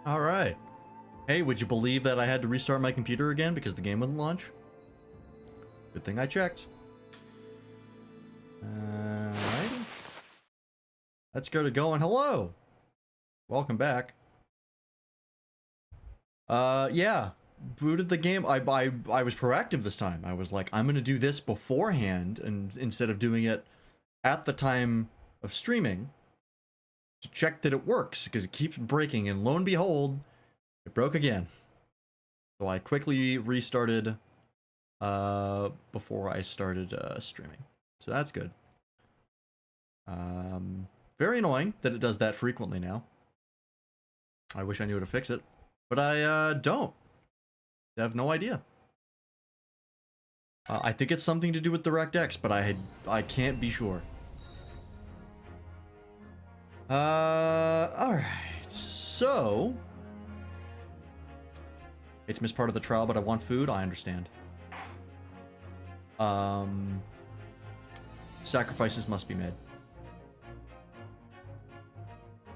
All right. Hey, would you believe that I had to restart my computer again because the game wouldn't launch? Good thing I checked. Alrighty. Let's get it going. Hello. Welcome back. Yeah. Booted the game. I was proactive this time. I was like, I'm gonna do this beforehand, and instead of doing it at the time of streaming, to check that it works because it keeps breaking. And lo and behold, it broke again. So I quickly restarted before I started streaming. So that's good. Very annoying that it does that frequently now. I wish I knew how to fix it, but I don't. I have no idea. I think it's something to do with DirectX, but I can't be sure. Alright. So it's missed part of the trial, but I want food. I understand. Sacrifices must be made.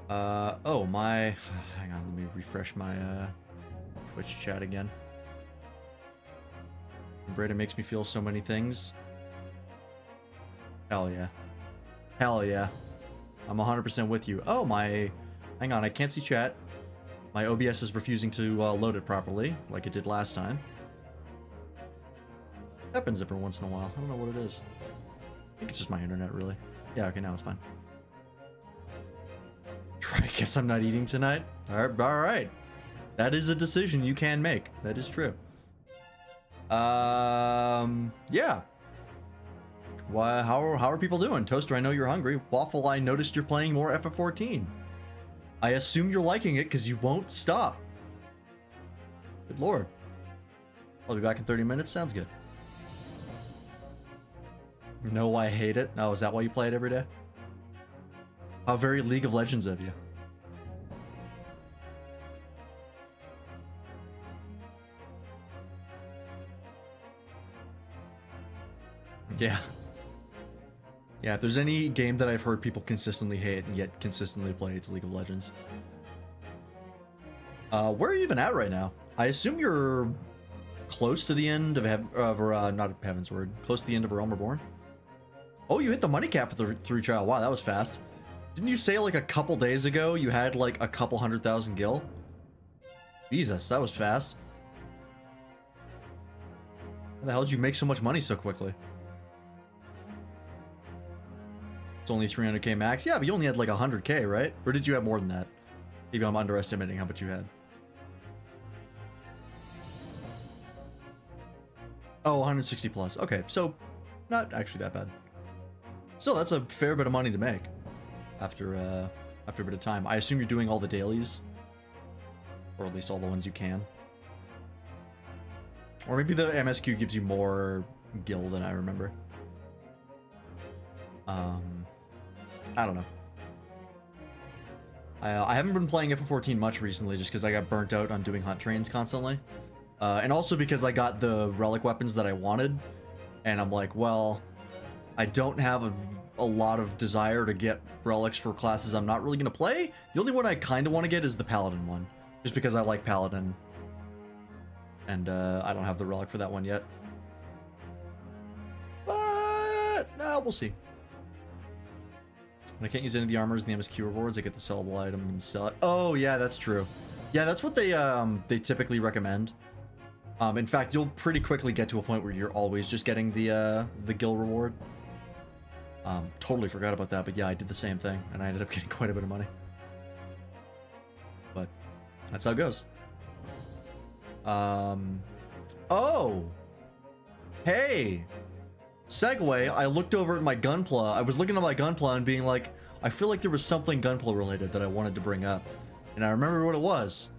Oh, my... Hang on, let me refresh my, Twitch chat again. Brayden makes me feel so many things. Hell yeah. Hell yeah. I'm 100% with you. Oh, my... Hang on, I can't see chat. My OBS is refusing to load it properly, like it did last time. Happens every once in a while. I don't know what it is. I think it's just my internet, really. Yeah, okay, now it's fine. I guess I'm not eating tonight. Alright. That is a decision you can make. That is true. Yeah. Why? How are people doing? Toaster, I know you're hungry. Waffle, I noticed you're playing more FF14. I assume you're liking it because you won't stop. Good lord. I'll be back in 30 minutes. Sounds good. No, I hate it. Oh, is that why you play it every day? How very League of Legends of you. Yeah. Yeah, if there's any game that I've heard people consistently hate and yet consistently play, it's League of Legends. Where are you even at right now? I assume you're close to the end of not Heaven's Word, close to the end of Realm Reborn. Oh, you hit the money cap for the 3 trial. Wow, that was fast. Didn't you say like a couple days ago you had like a couple 100,000 gil? Jesus, that was fast. How the hell did you make so much money so quickly? It's only 300k max. Yeah, but you only had like 100k, right? Or did you have more than that? Maybe I'm underestimating how much you had. Oh, 160 plus. Okay, so not actually that bad. Still, that's a fair bit of money to make after a bit of time. I assume you're doing all the dailies, or at least all the ones you can. Or maybe the MSQ gives you more gil than I remember. I don't know. I haven't been playing FF14 much recently just because I got burnt out on doing hunt trains constantly. And also because I got the relic weapons that I wanted. And I'm like, well, I don't have a lot of desire to get relics for classes I'm not really going to play. The only one I kind of want to get is the Paladin one. Just because I like Paladin. And I don't have the relic for that one yet. But, no, we'll see. When I can't use any of the armors and the MSQ rewards, I get the sellable item and sell it. Oh, yeah, that's true. Yeah, that's what they typically recommend. In fact, you'll pretty quickly get to a point where you're always just getting the gil reward. Totally forgot about that, but yeah, I did the same thing, and I ended up getting quite a bit of money. But that's how it goes. Oh! Hey! Segue, I looked over at my Gunpla. I was looking at my Gunpla and being like, I feel like there was something Gunpla related that I wanted to bring up. And I remember what it was.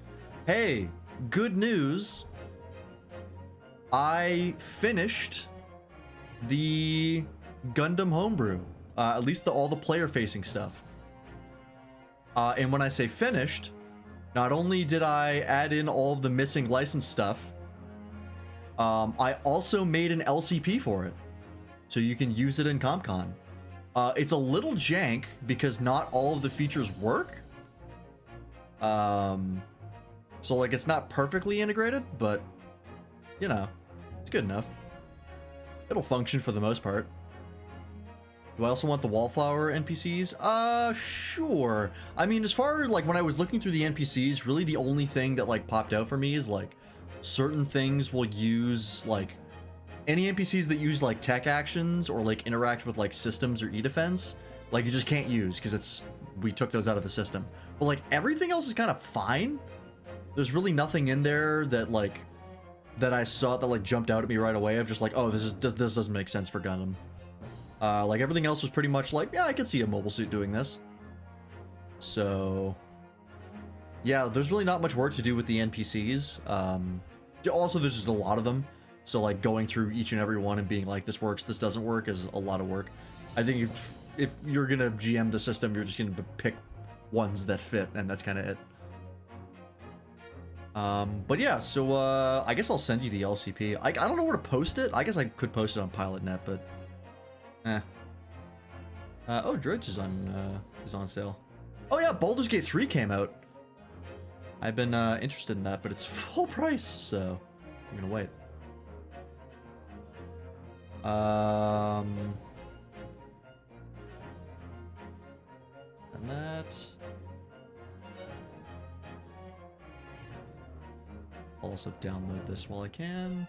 Hey, good news. I finished the Gundam homebrew. At least all the player-facing stuff. And when I say finished, not only did I add in all of the missing license stuff, I also made an LCP for it. So you can use it in CompCon. It's a little jank because not all of the features work. So like it's not perfectly integrated, but you know, it's good enough. It'll function for the most part. Do I also want the wallflower NPCs? Sure. I mean, as far as like when I was looking through the NPCs, really the only thing that like popped out for me is like certain things will use like any NPCs that use like tech actions or like interact with like systems or e-defense, like you just can't use because we took those out of the system. But like everything else is kind of fine. There's really nothing in there that like that I saw that like jumped out at me right away of just like, oh, this doesn't make sense for Gundam. Like everything else was pretty much like, yeah, I could see a mobile suit doing this. So yeah, there's really not much work to do with the NPCs. Also, there's just a lot of them. So like going through each and every one and being like, this works, this doesn't work is a lot of work. I think if you're gonna GM the system, you're just gonna pick ones that fit, and that's kind of it. But yeah, so I guess I'll send you the LCP. I don't know where to post it. I guess I could post it on PilotNet, but oh, Dredge is on sale. Oh yeah, Baldur's Gate 3 came out. I've been interested in that, but it's full price, so I'm gonna wait. And that. I'll also download this while I can.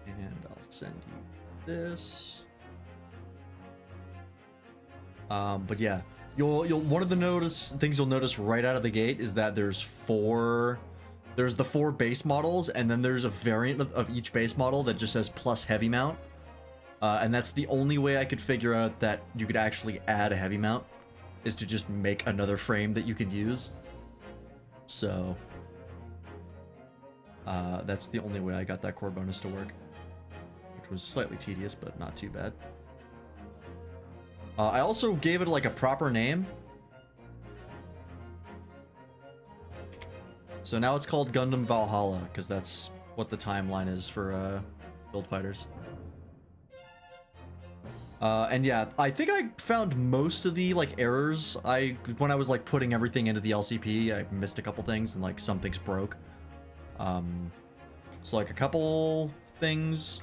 And I'll send you this. But yeah, you'll one of the things you'll notice right out of the gate is that there's the 4 base models, and then there's a variant of each base model that just says plus heavy mount. And that's the only way I could figure out that you could actually add a heavy mount, is to just make another frame that you can use. So that's the only way I got that core bonus to work, which was slightly tedious, but not too bad. I also gave it like a proper name. So now it's called Gundam Valhalla, because that's what the timeline is for Build Fighters. And yeah, I think I found most of the like errors when I was like putting everything into the LCP. I missed a couple things and like some things broke. So like a couple things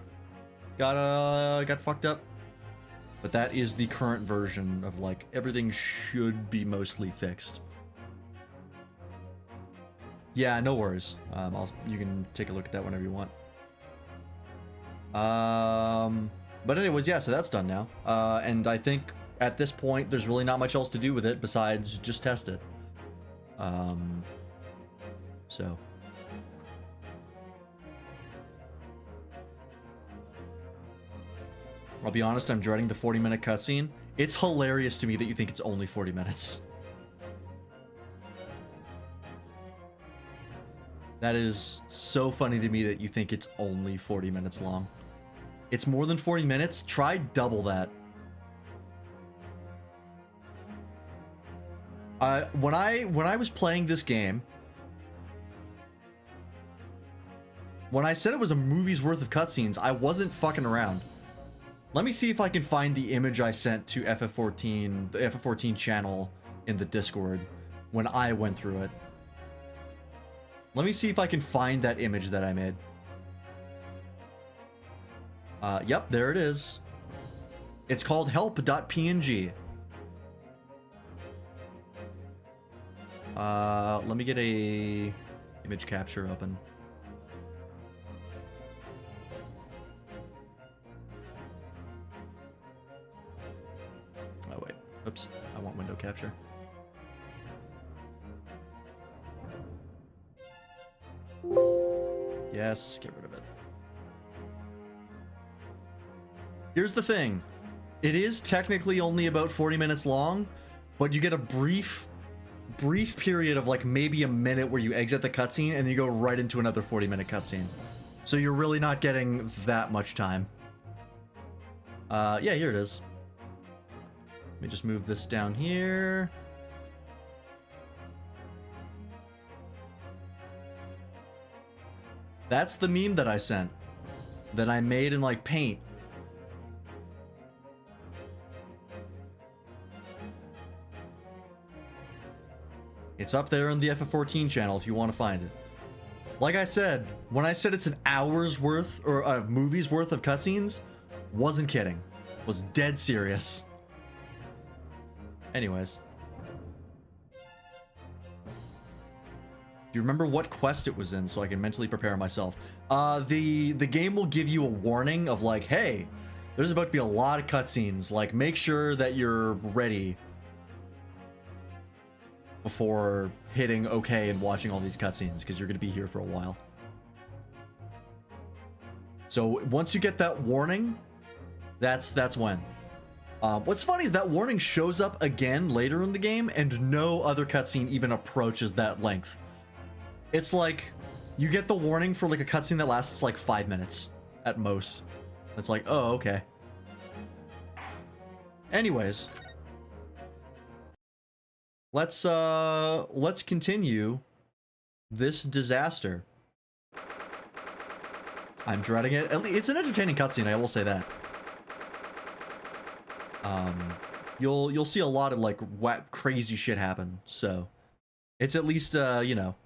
got fucked up, but that is the current version of like everything should be mostly fixed. Yeah, no worries. You can take a look at that whenever you want. But anyways, yeah, so that's done now. And I think at this point, there's really not much else to do with it besides just test it. So. I'll be honest, I'm dreading the 40-minute cutscene. It's hilarious to me that you think it's only 40 minutes. That is so funny to me that you think it's only 40 minutes long. It's more than 40 minutes. Try double that. When I was playing this game, when I said it was a movie's worth of cutscenes, I wasn't fucking around. Let me see if I can find the image I sent to FF14, the FF14 channel in the Discord when I went through it. Let me see if I can find that image that I made. Yep, there it is. It's called help.png. Let me get a image capture open. Oh wait, oops, I want window capture. Yes, get rid of it. Here's the thing. It is technically only about 40 minutes long, but you get a brief period of like maybe a minute where you exit the cutscene and then you go right into another 40-minute cutscene. So you're really not getting that much time. Yeah, here it is. Let me just move this down here. That's the meme that I sent. That I made in like Paint. It's up there on the FF14 channel if you want to find it. Like I said, when I said it's an hour's worth or a movie's worth of cutscenes, wasn't kidding. Was dead serious. Anyways. Do you remember what quest it was in so I can mentally prepare myself? The game will give you a warning of like, hey, there's about to be a lot of cutscenes. Like, make sure that you're ready before hitting OK and watching all these cutscenes, because you're going to be here for a while. So once you get that warning, that's when. What's funny is that warning shows up again later in the game, and no other cutscene even approaches that length. It's like you get the warning for like a cutscene that lasts like 5 minutes at most. It's like, oh, okay. Anyways, let's continue this disaster. I'm dreading it. It's an entertaining cutscene, I will say that. You'll see a lot of like crazy shit happen, so it's at least you know,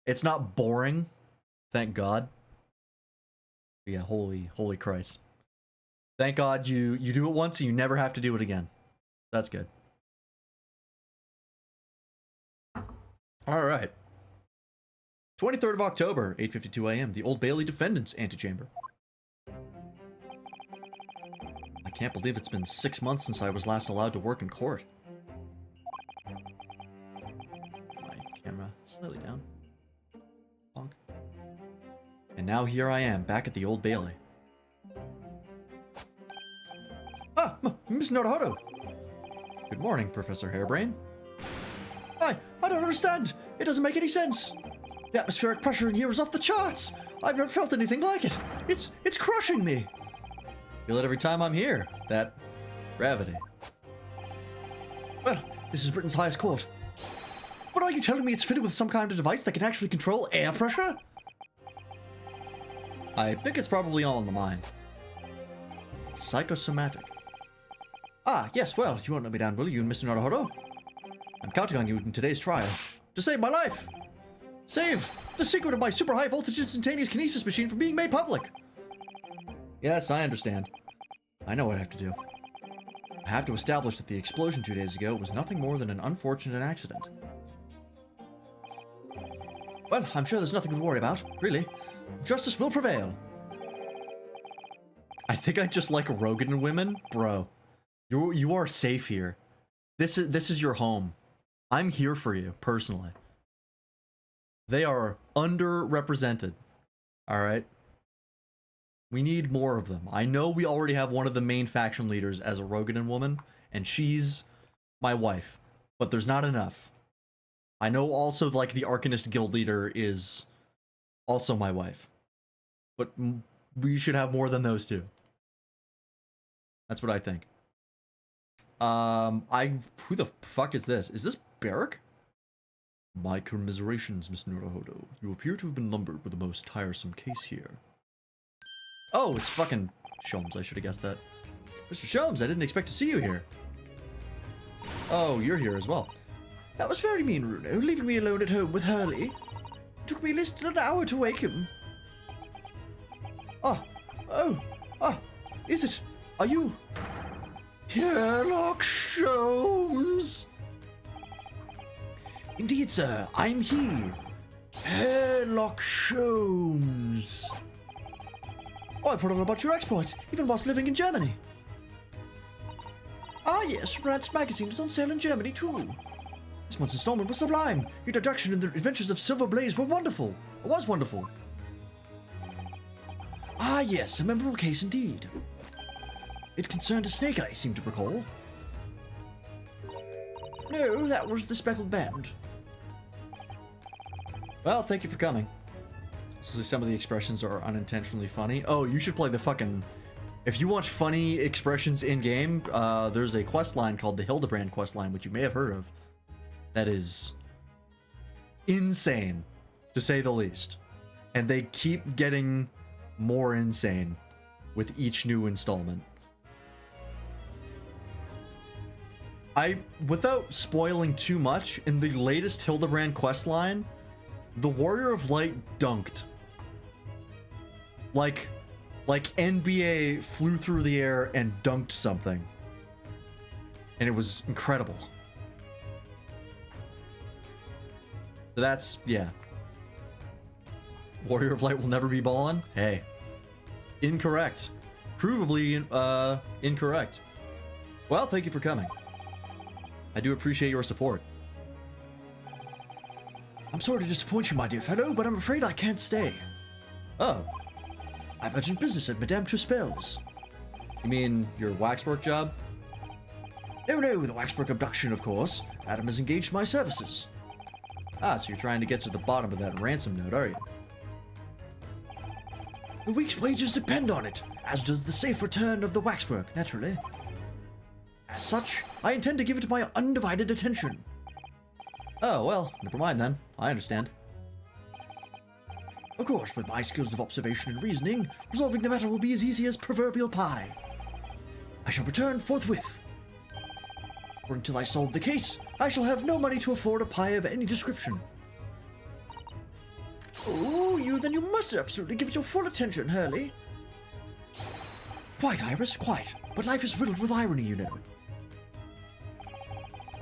it's not boring, thank God. Yeah, holy Christ. Thank God you do it once and you never have to do it again. That's good. All right. 23rd of October, 8:52 a.m. The Old Bailey Defendant's Antechamber. I can't believe it's been 6 months since I was last allowed to work in court. My camera slightly down. Bonk. And now here I am, back at the Old Bailey. Ah, Miss Naruhodo. Good morning, Professor Hairbrain. I don't understand. It doesn't make any sense. The atmospheric pressure in here is off the charts. I've never felt anything like it. It's crushing me. Feel it every time I'm here. That gravity. Well, this is Britain's highest court. But are you telling me it's fitted with some kind of device that can actually control air pressure? I think it's probably all in the mind. Psychosomatic. Ah, yes, well, you won't let me down, will you, Mr. Naruhodo? I'm counting on you in today's trial to save my life. Save the secret of my super high voltage instantaneous kinesis machine from being made public. Yes, I understand. I know what I have to do. I have to establish that the explosion 2 days ago was nothing more than an unfortunate accident. Well, I'm sure there's nothing to worry about, really. Justice will prevail. I think I just like Rogan women. Bro, you are safe here. This is your home. I'm here for you, personally. They are underrepresented. Alright? We need more of them. I know we already have one of the main faction leaders as a Rogan woman, and she's my wife. But there's not enough. I know also, like, the Arcanist Guild leader is also my wife. But we should have more than those two. That's what I think. Who the fuck is this? Is this Barrack? My commiserations, Miss Naruhodo. You appear to have been lumbered with the most tiresome case here. Oh, it's fucking Sholmes. I should have guessed that. Mr. Sholmes, I didn't expect to see you here. Oh, you're here as well. That was very mean, Runo, leaving me alone at home with Hurley. It took me less than an hour to wake him. Is it? Are you? Sherlock Sholmes? Indeed, sir, I'm he. Sherlock Sholmes. Oh, I've heard all about your exploits, even whilst living in Germany. Ah, yes, Rance magazine is on sale in Germany, too. This month's installment was sublime. Your introduction and the adventures of Silver Blaze were wonderful. It was wonderful. Ah, yes, a memorable case indeed. It concerned a snake, I seem to recall. No, that was the Speckled Band. Well, thank you for coming. So some of the expressions are unintentionally funny. Oh, you should play the fucking... If you want funny expressions in-game, there's a quest line called the Hildebrand quest line, which you may have heard of. That is insane, to say the least. And they keep getting more insane with each new installment. without spoiling too much, in the latest Hildebrand questline, the Warrior of Light dunked. Like NBA flew through the air and dunked something. And it was incredible. So that's, yeah. Warrior of Light will never be ballin'? Hey. Incorrect. Provably incorrect. Well, thank you for coming. I do appreciate your support. I'm sorry to disappoint you, my dear fellow, but I'm afraid I can't stay. Oh. I've urgent business at Madame Truspel's. You mean your waxwork job? No, the waxwork abduction, of course. Adam has engaged my services. Ah, so you're trying to get to the bottom of that ransom note, are you? The week's wages depend on it, as does the safe return of the waxwork, naturally. As such, I intend to give it my undivided attention. Oh, well, never mind then. I understand. Of course, with my skills of observation and reasoning, resolving the matter will be as easy as proverbial pie. I shall return forthwith. For until I solve the case, I shall have no money to afford a pie of any description. Oh, then you must absolutely give it your full attention, Hurley. Quite, Iris, quite. But life is riddled with irony, you know.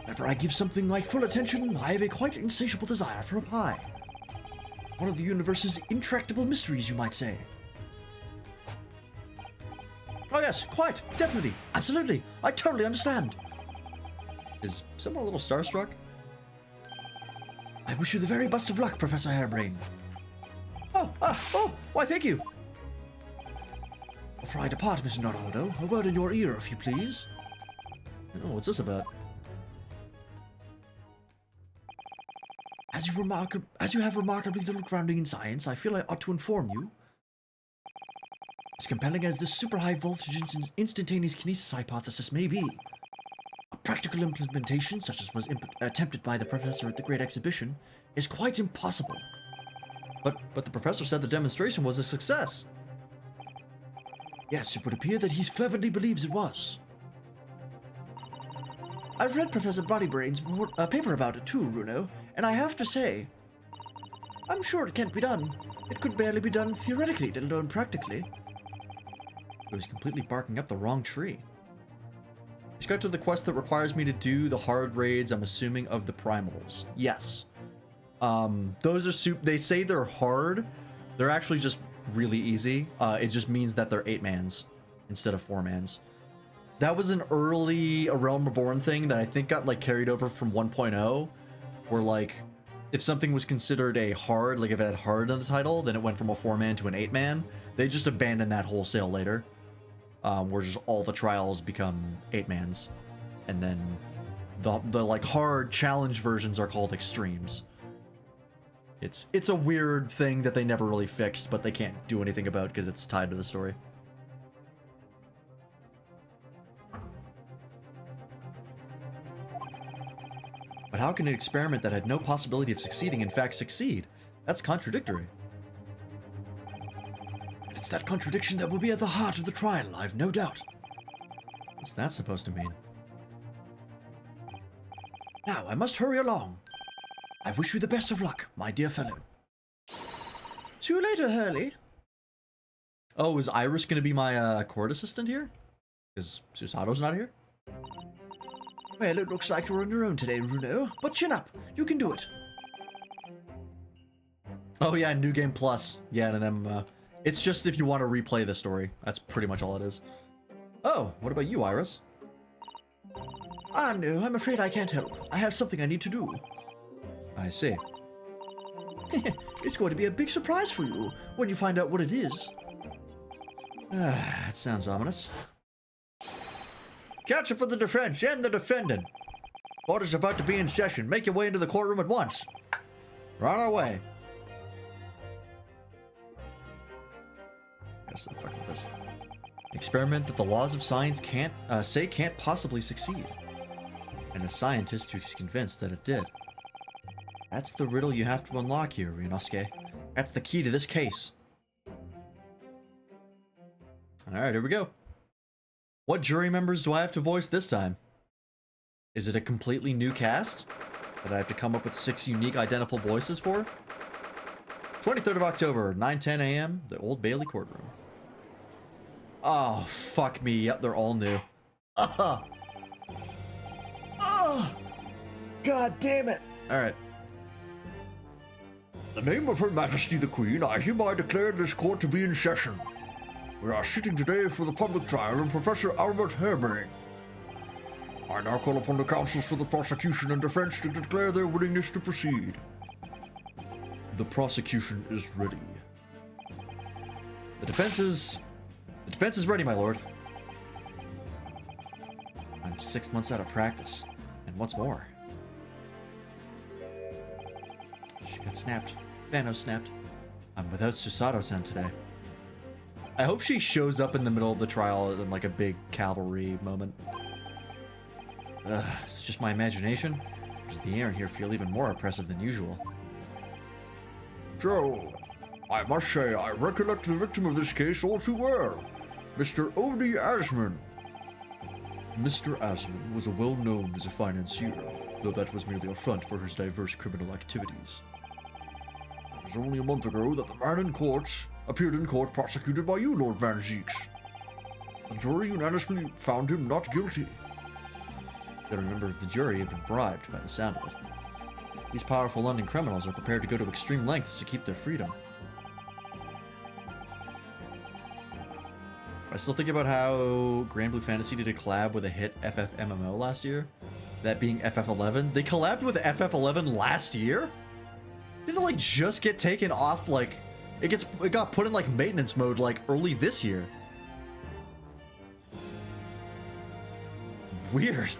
Whenever I give something my full attention, I have a quite insatiable desire for a pie. One of the universe's intractable mysteries, you might say. Oh yes, quite, definitely, absolutely. I totally understand. Is someone a little starstruck? I wish you the very best of luck, Professor Harebrained. Oh, why thank you. Before I depart, Mr. Naruhodo, a word in your ear, if you please. Oh, what's this about? As you have remarkably little grounding in science, I feel I ought to inform you. As compelling as this super high voltage instantaneous kinesis hypothesis may be, a practical implementation, such as was attempted by the professor at the Great Exhibition, is quite impossible. But the professor said the demonstration was a success. Yes, it would appear that he fervently believes it was. I've read Professor Bodybrain's paper about it too, Runo, and I have to say, I'm sure it can't be done. It could barely be done theoretically, let alone practically. It was completely barking up the wrong tree. Just got to the quest that requires me to do the hard raids, I'm assuming, of the primals. Yes. Those are they say they're hard. They're actually just really easy. It just means that they're 8-mans instead of 4-mans. That was an early A Realm Reborn thing that I think got like carried over from 1.0, where like if something was considered a hard, like if it had hard in the title, then it went from a 4-man to an 8-man. They just abandoned that wholesale later, where just all the trials become 8-mans, and then the like hard challenge versions are called extremes. It's a weird thing that they never really fixed, but they can't do anything about because it's tied to the story. But how can an experiment that had no possibility of succeeding in fact succeed? That's contradictory. And it's that contradiction that will be at the heart of the trial, I've no doubt. What's that supposed to mean? Now, I must hurry along. I wish you the best of luck, my dear fellow. See you later, Hurley. Oh, is Iris going to be my court assistant here? Is Susato's not here? Well, it looks like you're on your own today, Runo, but chin up. You can do it. Oh yeah, New Game Plus. Yeah, and it's just if you want to replay the story. That's pretty much all it is. Oh, what about you, Iris? Ah, no, I'm afraid I can't help. I have something I need to do. I see. It's going to be a big surprise for you when you find out what it is. That sounds ominous. Counsel for the defense and the defendant. Court is about to be in session. Make your way into the courtroom at once. We're on our way. Gotta stop fucking with this. Experiment that the laws of science can't possibly succeed. And a scientist who's convinced that it did. That's the riddle you have to unlock here, Ryunosuke. That's the key to this case. Alright, here we go. What jury members do I have to voice this time? Is it a completely new cast that I have to come up with 6 unique identifiable voices for? 23rd of October, 9:10 a.m., the Old Bailey courtroom. Oh, fuck me. Yep, they're all new. Oh, god damn it. Alright. In the name of Her Majesty the Queen, I hereby declare this court to be in session. We are sitting today for the public trial of Professor Albert Harebrained. I now call upon the counsels for the prosecution and defense to declare their willingness to proceed. The prosecution is ready. The defense is ready, my lord. I'm 6 months out of practice. And what's more? She got snapped. Thanos snapped. I'm without Susato-san today. I hope she shows up in the middle of the trial in like a big cavalry moment. It's just my imagination. Does the air in here feel even more oppressive than usual? Joe, I must say I recollect the victim of this case all too well, Mr. Odie Asman. Mr. Asman was well known as a financier, though that was merely a front for his diverse criminal activities. It was only a month ago that the man in court appeared in court prosecuted by you, Lord Van Zieks. The jury unanimously found him not guilty. Every member of the jury had been bribed by the sound of it. These powerful London criminals are prepared to go to extreme lengths to keep their freedom. I still think about how Grand Blue Fantasy did a collab with a hit FF MMO last year. That being FF11. They collabed with FF11 last year? Didn't it like just get taken off like... It got put in like maintenance mode like early this year. Weird.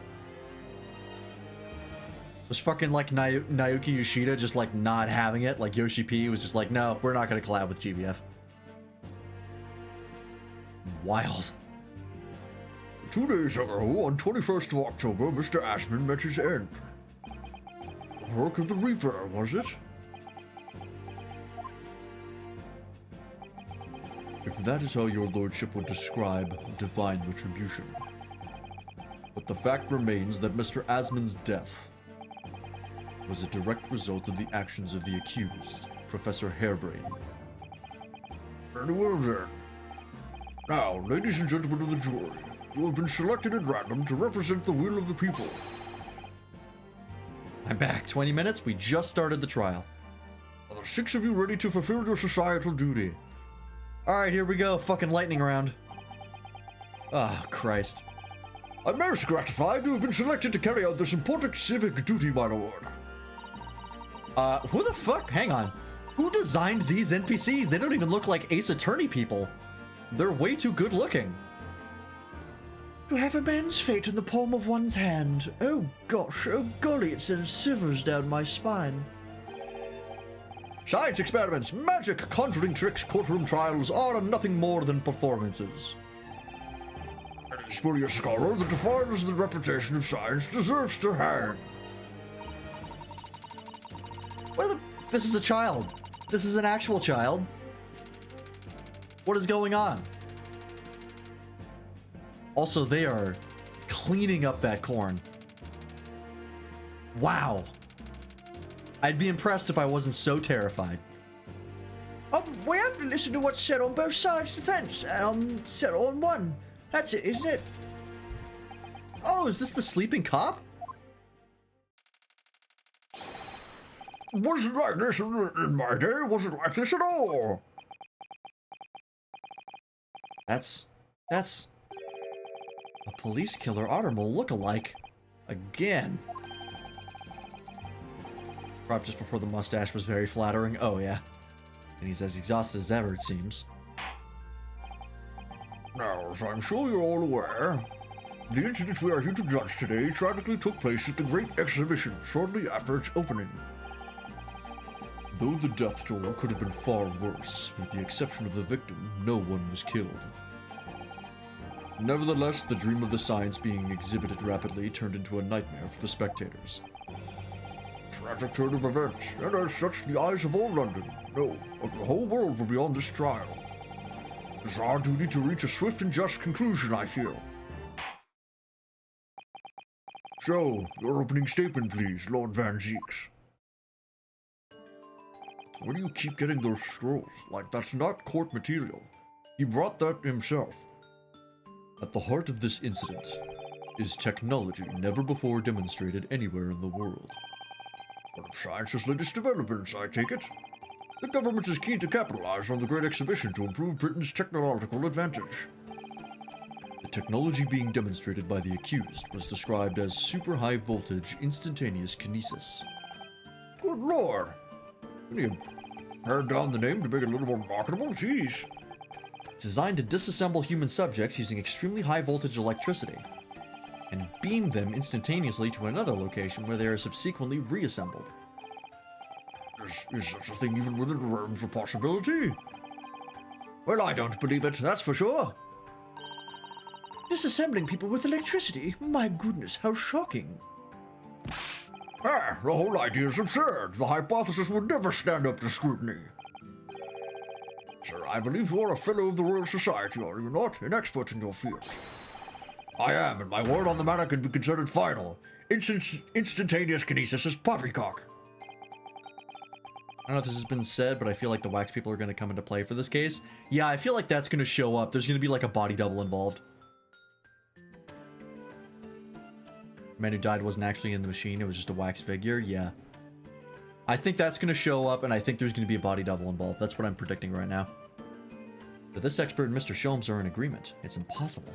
Was fucking like Naoki Yoshida just like not having it? Like Yoshi P was just like, no, we're not gonna collab with GBF. Wild. 2 days ago, on 21st of October, Mr. Asman met his end. The work of the Reaper, was it? If that is how your lordship would describe divine retribution. But the fact remains that Mr. Asman's death was a direct result of the actions of the accused, Professor Harebrained. Very well then. Now, ladies and gentlemen of the jury, you have been selected at random to represent the will of the people. I'm back. 20 minutes? We just started the trial. Are the 6 of you ready to fulfill your societal duty? Alright, here we go. Fucking lightning round. Oh, Christ. I'm most gratified to have been selected to carry out this important civic duty, my lord. Who the fuck? Hang on. Who designed these NPCs? They don't even look like Ace Attorney people. They're way too good looking. To have a man's fate in the palm of one's hand. Oh gosh, oh golly, it sends shivers down my spine. Science experiments, magic, conjuring tricks, courtroom trials are nothing more than performances. Any spurious scholar that defiles the reputation of science deserves to hang. This is a child. This is an actual child. What is going on? Also, they are cleaning up that corn. Wow. I'd be impressed if I wasn't so terrified. We have to listen to what's said on both sides of the fence, and settle on one. That's it, isn't it? Oh, is this the sleeping cop? Wasn't like this in my day, wasn't like this at all. That's a police killer Ottermole look-alike. Again. Prop just before the mustache was very flattering. Oh, yeah. And he's as exhausted as ever, it seems. Now, as I'm sure you're all aware, the incident we are here to judge today tragically took place at the Great Exhibition shortly after its opening. Though the death toll could have been far worse, with the exception of the victim, no one was killed. Nevertheless, the dream of the science being exhibited rapidly turned into a nightmare for the spectators. Tragic turn of events, and as such the eyes of all London, no, of the whole world will be on this trial. It is our duty to reach a swift and just conclusion, I feel. So, your opening statement, please, Lord Van Zeeks. Where do you keep getting those scrolls? Like, that's not court material. He brought that himself. At the heart of this incident is technology never before demonstrated anywhere in the world. One of science's latest developments, I take it. The government is keen to capitalize on the Great Exhibition to improve Britain's technological advantage. The technology being demonstrated by the accused was described as super high voltage instantaneous kinesis. Good lord! Can you pare down the name to make it a little more marketable? Jeez. Designed to disassemble human subjects using extremely high voltage electricity, and beam them instantaneously to another location where they are subsequently reassembled. Is such a thing even within the realms of possibility? Well, I don't believe it, that's for sure. Disassembling people with electricity? My goodness, how shocking. Ah, the whole idea is absurd. The hypothesis would never stand up to scrutiny. Sir, I believe you are a fellow of the Royal Society, are you not? An expert in your field. I am, and my word on the matter can be considered final. Instantaneous kinesis is poppycock. I don't know if this has been said, but I feel like the wax people are going to come into play for this case. Yeah, I feel like that's going to show up. There's going to be like a body double involved. The man who died wasn't actually in the machine. It was just a wax figure. Yeah. I think that's going to show up, and I think there's going to be a body double involved. That's what I'm predicting right now. But this expert and Mr. Sholmes are in agreement. It's impossible.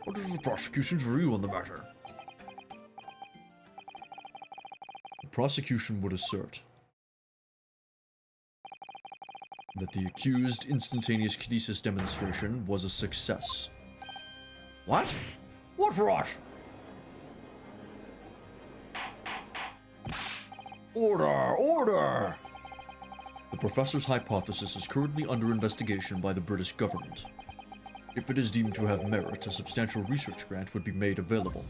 What is the prosecution's view on the matter? The prosecution would assert that the accused instantaneous kinesis demonstration was a success. What? What rot? Order! Order! The professor's hypothesis is currently under investigation by the British government. If it is deemed to have merit, a substantial research grant would be made available.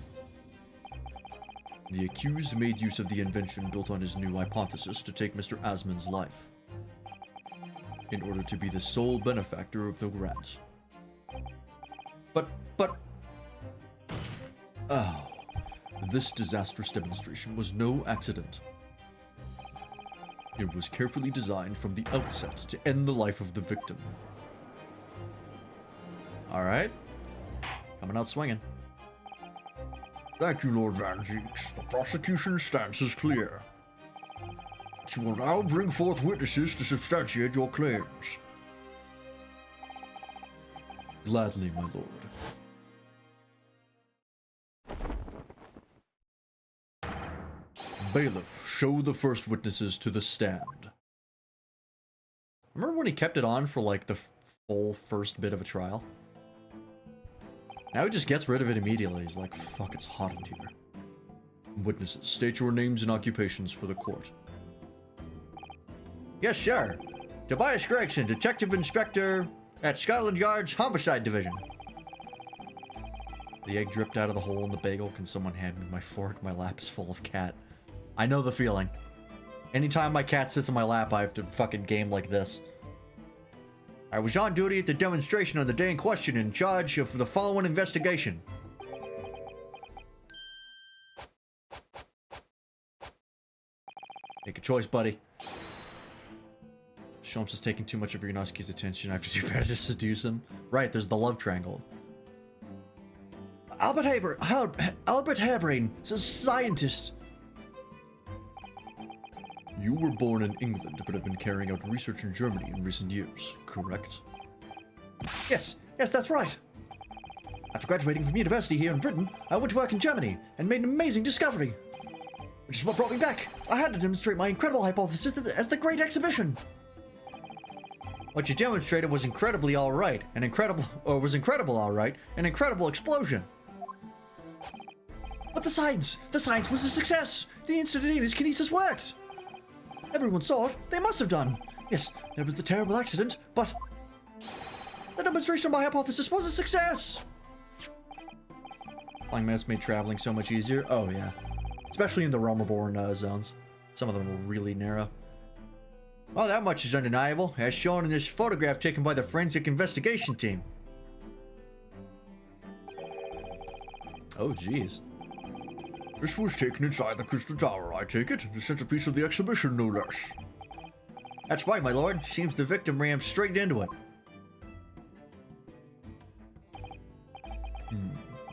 The accused made use of the invention built on his new hypothesis to take Mr. Asmon's life, in order to be the sole benefactor of the grant. But... Oh, this disastrous demonstration was no accident. It was carefully designed from the outset to end the life of the victim. Alright. Coming out swinging. Thank you, Lord Van Zeeks. The prosecution's stance is clear. You will now bring forth witnesses to substantiate your claims. Gladly, my lord. Bailiff, show the first witnesses to the stand. Remember when he kept it on for like the full first bit of a trial? Now he just gets rid of it immediately. He's like, fuck, it's hot in here. Witnesses, state your names and occupations for the court. Yes, sir. Tobias Gregson, Detective Inspector at Scotland Yard's Homicide Division. The egg dripped out of the hole in the bagel. Can someone hand me my fork? My lap is full of cat. I know the feeling. Anytime my cat sits in my lap, I have to fucking game like this. I was on duty at the demonstration on the day in question in charge of the following investigation. Make a choice, buddy. Sholmes is taking too much of Ryunosuke's attention. I have to do better to seduce him. Right, there's the love triangle. Albert Harebrain, scientist. You were born in England, but have been carrying out research in Germany in recent years, correct? Yes, that's right. After graduating from university here in Britain, I went to work in Germany and made an amazing discovery. Which is what brought me back. I had to demonstrate my incredible hypothesis as the Great Exhibition. What you demonstrated was incredibly alright, an incredible explosion. But the science was a success. The instantaneous kinesis worked. Everyone saw it. They must have done. Yes, there was the terrible accident, but the demonstration of my hypothesis was a success. Flying Mouse made traveling so much easier. Oh yeah, especially in the Realm-Reborn zones. Some of them were really narrow. Well, that much is undeniable, as shown in this photograph taken by the forensic investigation team. Oh, jeez. This was taken inside the Crystal Tower, I take it. The centerpiece of the exhibition, no less. That's right, my lord. Seems the victim rammed straight into it.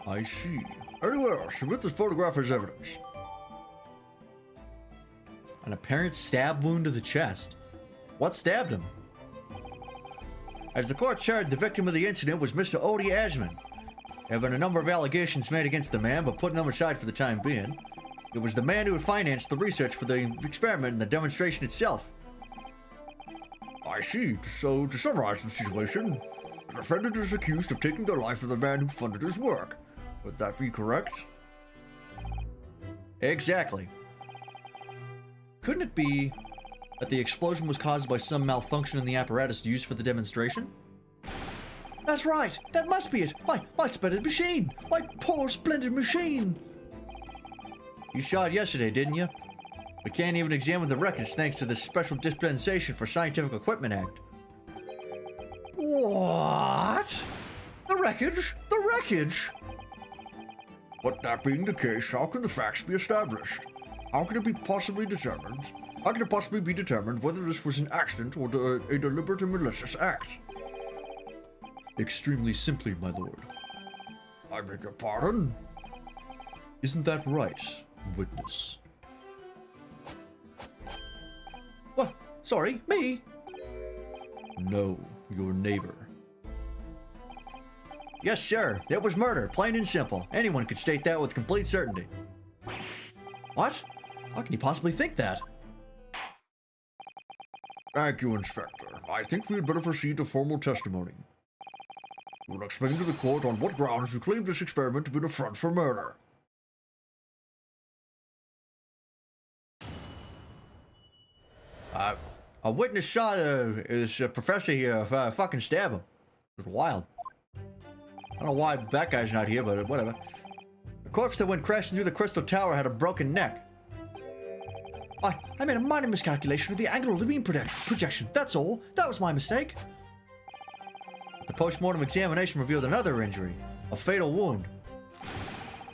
I see. Very well, submit this photograph as evidence. An apparent stab wound to the chest. What stabbed him? As the court heard, the victim of the incident was Mr. Odie Ashman. There have been a number of allegations made against the man, but putting them aside for the time being. It was the man who had financed the research for the experiment and the demonstration itself. I see. So, to summarize the situation, the defendant is accused of taking the life of the man who funded his work. Would that be correct? Exactly. Couldn't it be that the explosion was caused by some malfunction in the apparatus used for the demonstration? That's right! That must be it! My splendid machine! My poor splendid machine! You saw it yesterday, didn't you? We can't even examine the wreckage thanks to the Special Dispensation for Scientific Equipment Act. What? The wreckage? The wreckage? But that being the case, how can the facts be established? How can it possibly be determined whether this was an accident or a deliberate and malicious act? Extremely simply, my lord. I beg your pardon? Isn't that right, witness? What? Sorry, me? No, your neighbor. Yes, sir. It was murder, plain and simple. Anyone could state that with complete certainty. What? How can you possibly think that? Thank you, Inspector. I think we had better proceed to formal testimony. You will explain to the court on what grounds you claim this experiment to be an affront for murder. A witness saw this professor here fucking stab him. It was wild. I don't know why that guy's not here, but whatever. The corpse that went crashing through the Crystal Tower had a broken neck. I made a minor miscalculation of the angle of the beam projection. That's all. That was my mistake. The post-mortem examination revealed another injury, a fatal wound.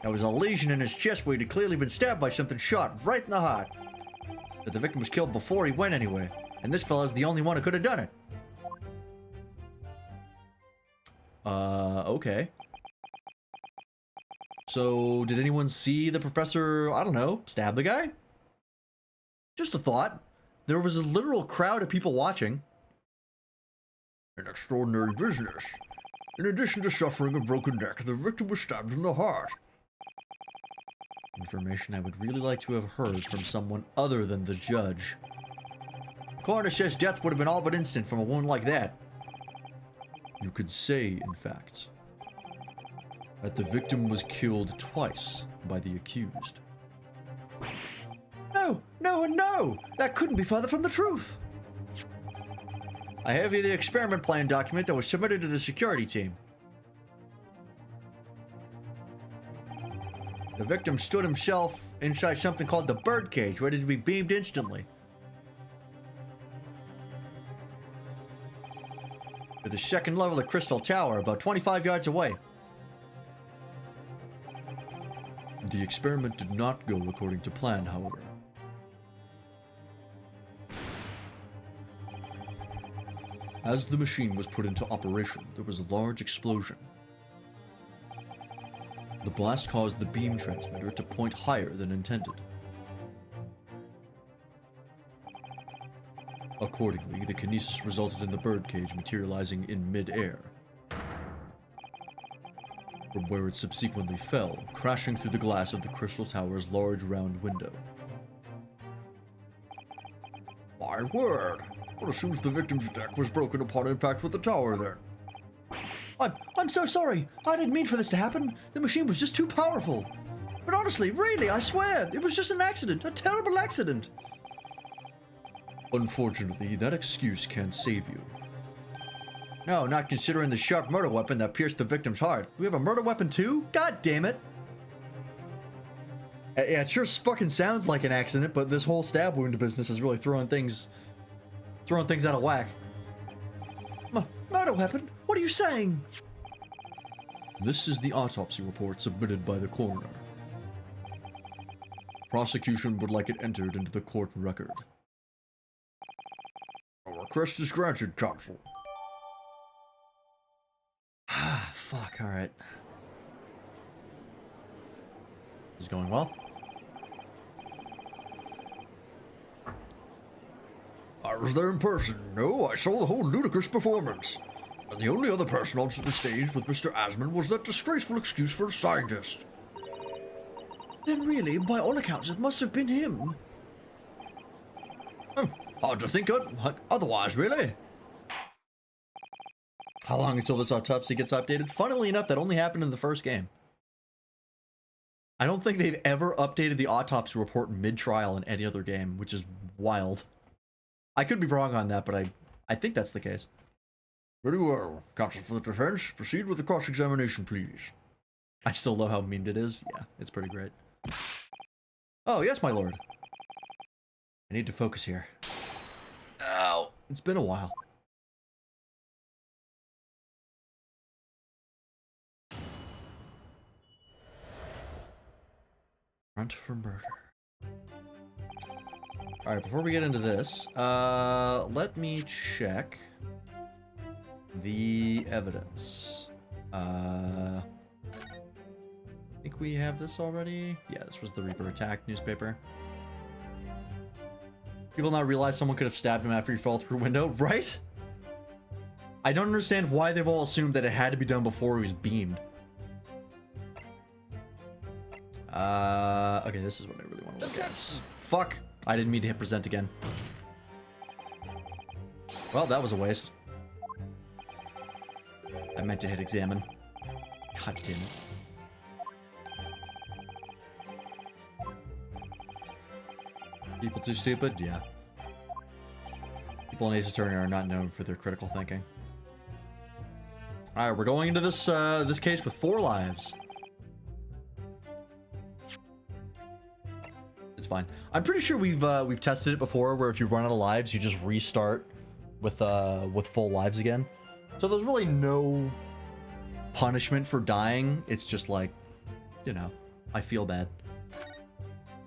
There was a lesion in his chest where he'd clearly been stabbed by something sharp right in the heart. But the victim was killed before he went anyway, and this fella's the only one who could have done it. Okay. So, did anyone see the professor, I don't know, stab the guy? Just a thought. There was a literal crowd of people watching. An extraordinary business. In addition to suffering a broken neck, the victim was stabbed in the heart. Information I would really like to have heard from someone other than the judge. The coroner says death would have been all but instant from a wound like that. You could say, in fact, that the victim was killed twice by the accused. No! That couldn't be further from the truth! I have here the experiment plan document that was submitted to the security team. The victim stood himself inside something called the birdcage, ready to be beamed instantly. To the second level of Crystal Tower, about 25 yards away. The experiment did not go according to plan, however. As the machine was put into operation, there was a large explosion. The blast caused the beam transmitter to point higher than intended. Accordingly, the kinesis resulted in the birdcage materializing in mid-air, from where it subsequently fell, crashing through the glass of the Crystal Tower's large round window. My word! What assumes the victim's neck was broken upon impact with the tower then? I'm so sorry. I didn't mean for this to happen. The machine was just too powerful. But honestly, really, I swear, it was just an accident. A terrible accident. Unfortunately, that excuse can't save you. No, not considering the sharp murder weapon that pierced the victim's heart. We have a murder weapon too? God damn it. Yeah, it sure fucking sounds like an accident, but this whole stab wound business is really throwing things out of whack. Murder weapon? What are you saying? This is the autopsy report submitted by the coroner. Prosecution would like it entered into the court record. Our request is granted, counsel. Ah, fuck, alright. This is going well. I was there in person. No, I saw the whole ludicrous performance. And the only other person onto the stage with Mr. Asmund was that disgraceful excuse for a scientist. Then really, by all accounts, it must have been him. Hard to think otherwise, really. How long until this autopsy gets updated? Funnily enough, that only happened in the first game. I don't think they've ever updated the autopsy report mid-trial in any other game, which is wild. I could be wrong on that, but I think that's the case. Very well. Counsel for the defense, proceed with the cross-examination, please. I still love how memed it is. Yeah, it's pretty great. Oh, yes, my lord. I need to focus here. Ow. It's been a while. Front for murder. Alright, before we get into this, let me check the evidence. I think we have this already. Yeah, this was the Reaper attack newspaper. People now realize someone could have stabbed him after he fell through a window, right? I don't understand why they've all assumed that it had to be done before he was beamed. Okay, this is what I really want to look at. Fuck! I didn't mean to hit present again. Well, that was a waste. I meant to hit examine. God damn it. People too stupid? Yeah. People in Ace Attorney are not known for their critical thinking. Alright, we're going into this this case with 4 lives. It's fine. I'm pretty sure we've tested it before, where if you run out of lives, you just restart with full lives again. So there's really no punishment for dying. It's just like, you know, I feel bad.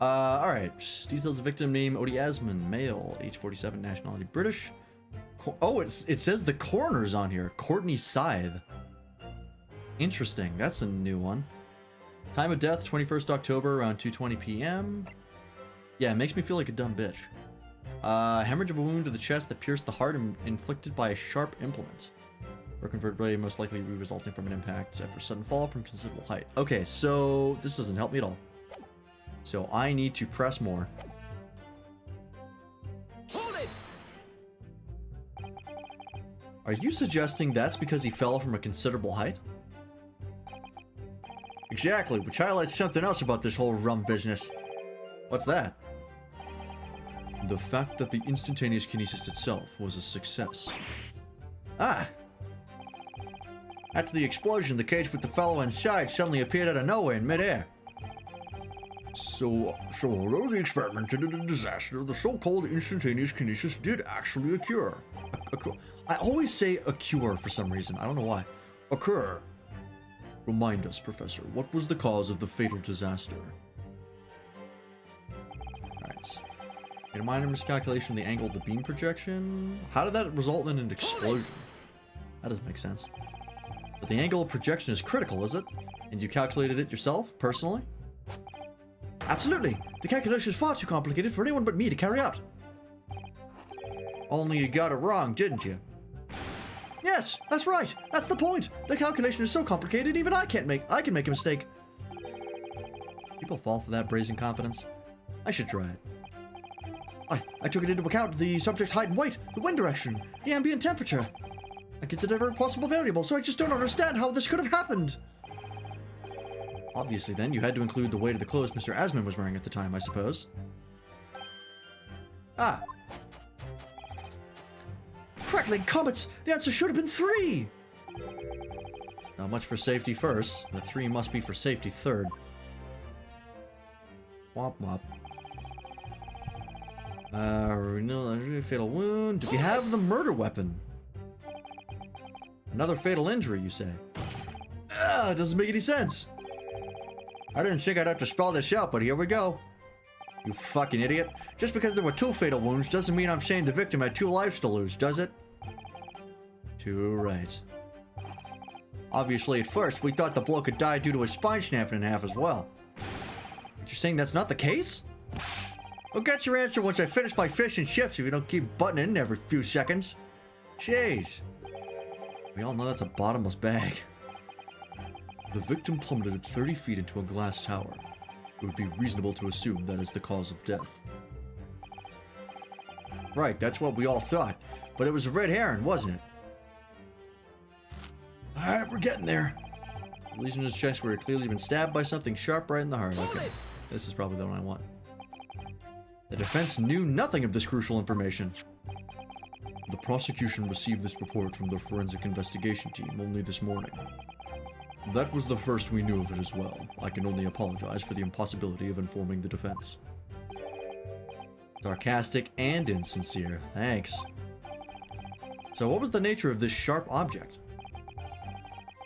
Alright. Details of victim name, Odie Asmund, male, age 47, nationality British. Oh, it says the coroner's on here. Courtney Scythe. Interesting. That's a new one. Time of death, 21st October, around 2:20 p.m. Yeah, it makes me feel like a dumb bitch. Hemorrhage of a wound to the chest that pierced the heart inflicted by a sharp implement. Broken vertebrae most likely resulting from an impact after sudden fall from considerable height. Okay, so this doesn't help me at all. So I need to press more. Hold it! Are you suggesting that's because he fell from a considerable height? Exactly, which highlights something else about this whole rum business. What's that? The fact that the instantaneous kinesis itself was a success. Ah! After the explosion, the cage with the fellow inside suddenly appeared out of nowhere in midair. So although the experiment ended in disaster, the so-called instantaneous kinesis did actually occur. I always say occur for some reason. I don't know why. Occur. Remind us, Professor, what was the cause of the fatal disaster? Alright. In a minor miscalculation of the angle of the beam projection. How did that result in an explosion? That doesn't make sense. But the angle of projection is critical, is it? And you calculated it yourself, personally? Absolutely! The calculation is far too complicated for anyone but me to carry out. Only you got it wrong, didn't you? Yes, that's right. That's the point. The calculation is so complicated, even I can make a mistake. People fall for that brazen confidence. I should try it. I took it into account the subject's height and weight, the wind direction, the ambient temperature. I considered every possible variable, so I just don't understand how this could have happened. Obviously, then, you had to include the weight of the clothes Mr. Asmund was wearing at the time, I suppose. Ah. Crackling comets! The answer should have been 3! Not much for safety first. The 3 must be for safety third. Womp womp. Fatal wound. Do we have the murder weapon? Another fatal injury, you say? It doesn't make any sense. I didn't think I'd have to spell this out, but here we go. You fucking idiot. Just because there were 2 fatal wounds doesn't mean I'm saying the victim had 2 lives to lose, does it? Too right. Obviously, at first, we thought the bloke had died due to his spine snapping in half as well. But you're saying that's not the case? I'll get your answer once I finish my fish and chips if you don't keep butting in every few seconds. Jeez. We all know that's a bottomless bag. The victim plummeted 30 feet into a glass tower. It would be reasonable to assume that is the cause of death. Right, that's what we all thought. But it was a red herring, wasn't it? Alright, we're getting there. The lesion in his chest where he had clearly been stabbed by something sharp right in the heart. Okay, this is probably the one I want. The defense knew nothing of this crucial information. The prosecution received this report from the forensic investigation team only this morning. That was the first we knew of it as well. I can only apologize for the impossibility of informing the defense. Sarcastic and insincere. Thanks. So what was the nature of this sharp object?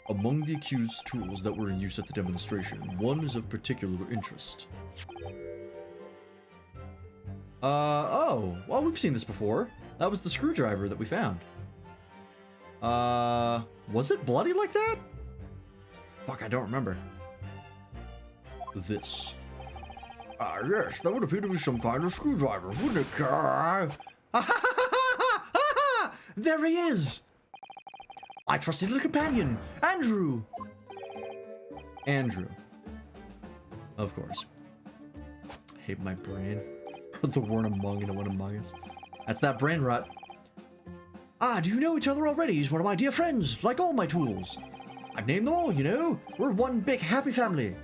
Among the accused's tools that were in use at the demonstration, one is of particular interest. Oh, well, we've seen this before. That was the screwdriver that we found. Was it bloody like that? Fuck, I don't remember. This. Yes, that would appear to be some kind of screwdriver, wouldn't it, Carl? There he is! My trusty little companion, Andrew! Andrew. Of course. I hate my brain. The word among and one among us. That's that brain rot. Ah, do you know each other already? He's one of my dear friends, like all my tools. I've named them all, you know. We're one big happy family.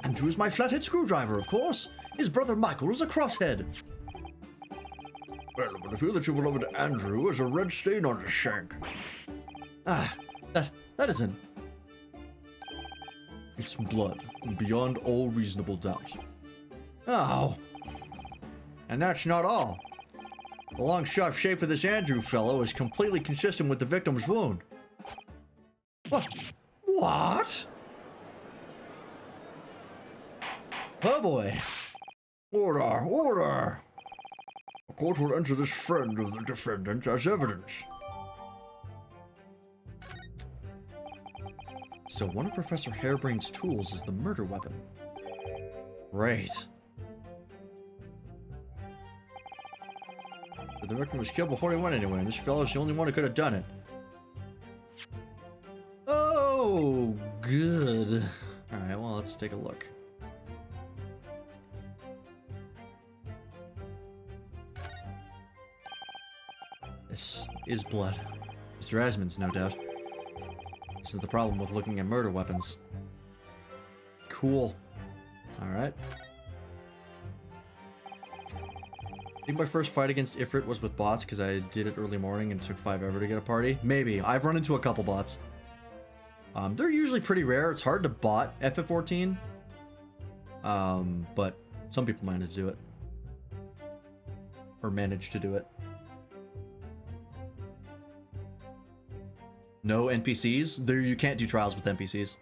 Andrew is my flathead screwdriver, of course. His brother Michael is a crosshead. Well, it would appear that your beloved Andrew has a red stain on his shank. Ah, that isn't... It's blood, beyond all reasonable doubt. Oh. And that's not all. The long, sharp shape of this Andrew fellow is completely consistent with the victim's wound. What? What? Oh boy. Order, order! The court will enter this friend of the defendant as evidence. So one of Professor Harebrain's tools is the murder weapon. Right. But the victim was killed before he went anywhere, and this fellow's the only one who could have done it. Oh, good. Alright, well, let's take a look. This is blood. Mr. Asmund's, no doubt. This is the problem with looking at murder weapons. Cool. Alright. I think my first fight against Ifrit was with bots because I did it early morning and it took 5 ever to get a party. Maybe. I've run into a couple bots. They're usually pretty rare. It's hard to bot FF14. But some people manage to do it. Or manage to do it. No NPCs? There, you can't do trials with NPCs.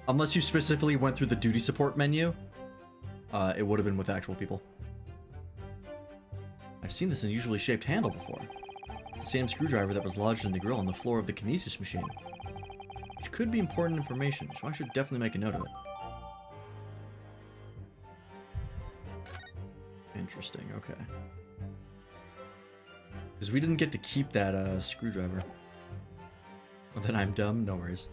Unless you specifically went through the duty support menu, it would have been with actual people. I've seen this unusually shaped handle before. It's the same screwdriver that was lodged in the grill on the floor of the kinesis machine. Which could be important information, so I should definitely make a note of it. Interesting, okay. Because we didn't get to keep that screwdriver. Well, then I'm dumb, no worries.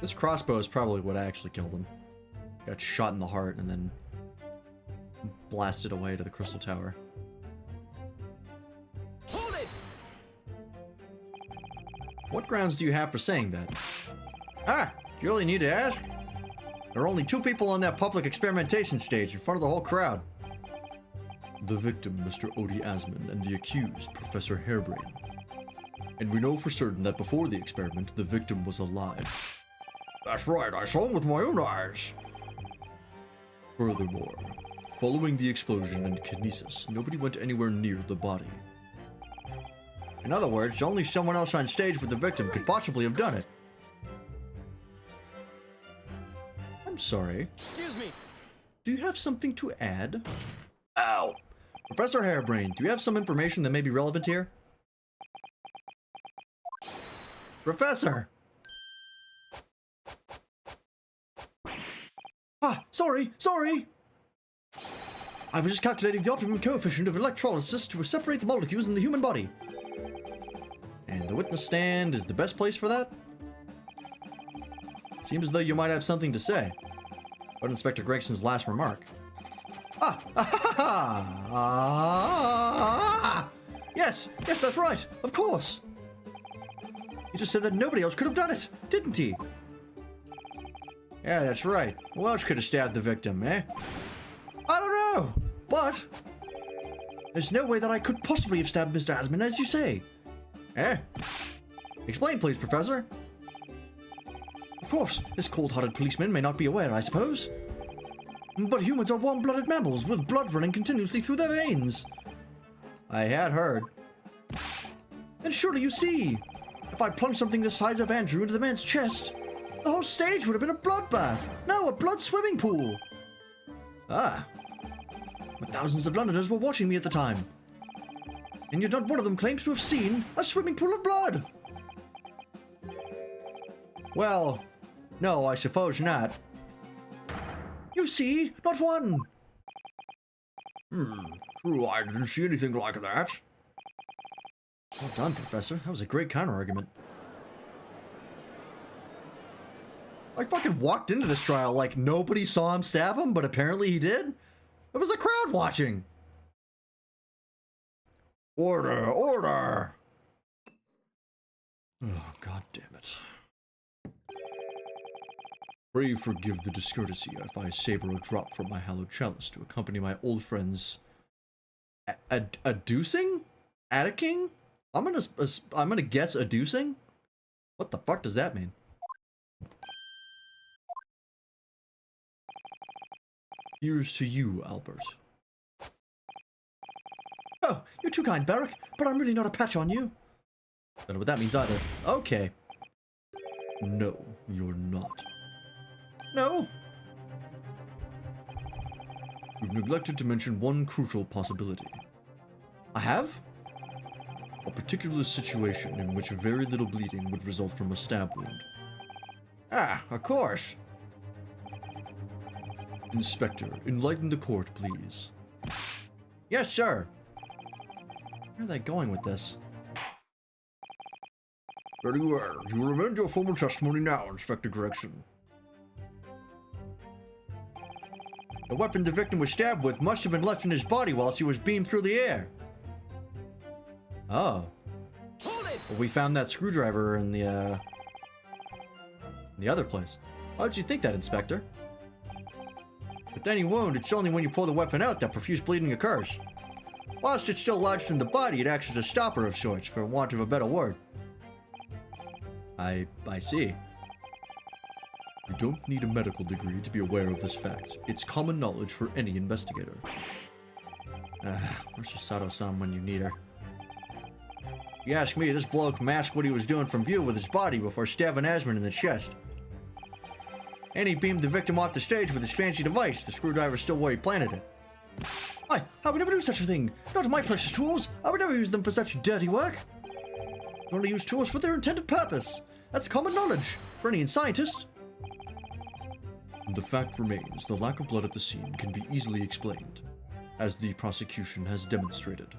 This crossbow is probably what actually killed him. Got shot in the heart and then blasted away to the Crystal Tower. Hold it! What grounds do you have for saying that? Ah, do you really need to ask? There are only 2 people on that public experimentation stage in front of the whole crowd. The victim, Mr. Odie Asmund, and the accused, Professor Harebrain. And we know for certain that before the experiment, the victim was alive. That's right, I saw him with my own eyes. Furthermore, Following the explosion and kinesis, nobody went anywhere near the body. In other words, only someone else on stage with the victim could possibly have done it. I'm sorry. Excuse me. Do you have something to add? Ow! Professor Harebrained, do you have some information that may be relevant here? Professor! Ah, sorry! I was just calculating the optimum coefficient of electrolysis to separate the molecules in the human body. And the witness stand is the best place for that? Seems as though you might have something to say. What Inspector Gregson's last remark? Yes, that's right, of course. He just said that nobody else could have done it, didn't he? Yeah, that's right. Who else could have stabbed the victim, eh? I don't know, but there's no way that I could possibly have stabbed Mr. Asman, as you say. Eh? Explain, please, Professor. Of course, this cold-hearted policeman may not be aware, I suppose. But humans are warm-blooded mammals with blood running continuously through their veins. I had heard. And surely you see, if I plunged something the size of Andrew into the man's chest, the whole stage would have been a bloodbath. No, a blood swimming pool. Ah. But thousands of Londoners were watching me at the time. And yet not one of them claims to have seen a swimming pool of blood. Well, no, I suppose not. You see, not one. True, I didn't see anything like that. Well done, Professor. That was a great counter-argument. I fucking walked into this trial like nobody saw him stab him, but apparently he did. There was a crowd watching. Order, order! Oh, god damn it. Pray forgive the discourtesy if I savor a drop from my hallowed chalice to accompany my old friends. Adducing? Atticking? I'm gonna guess adducing? What the fuck does that mean? Here's to you, Albert. Oh, you're too kind, Barrack, but I'm really not a patch on you. Don't know what that means either. Okay. No, you're not. No. You've neglected to mention one crucial possibility. I have? A particular situation in which very little bleeding would result from a stab wound. Ah, of course. Inspector, enlighten the court, please. Yes, sir. Where are they going with this? Very well. You will amend your formal testimony now, Inspector Gregson. The weapon the victim was stabbed with must have been left in his body whilst he was beamed through the air. Oh. Hold it! Well, we found that screwdriver in the other place. How did you think that, Inspector? With any wound, it's only when you pull the weapon out that profuse bleeding occurs. Whilst it's still lodged in the body, it acts as a stopper of sorts, for want of a better word. I see. You don't need a medical degree to be aware of this fact. It's common knowledge for any investigator. Where's Sato-san when you need her? If you ask me, this bloke masked what he was doing from view with his body before stabbing Asman in the chest. And he beamed the victim off the stage with his fancy device, the screwdriver still where he planted it. I would never do such a thing! Not my precious tools! I would never use them for such dirty work! You only use tools for their intended purpose! That's common knowledge, for any scientist! The fact remains, the lack of blood at the scene can be easily explained, as the prosecution has demonstrated.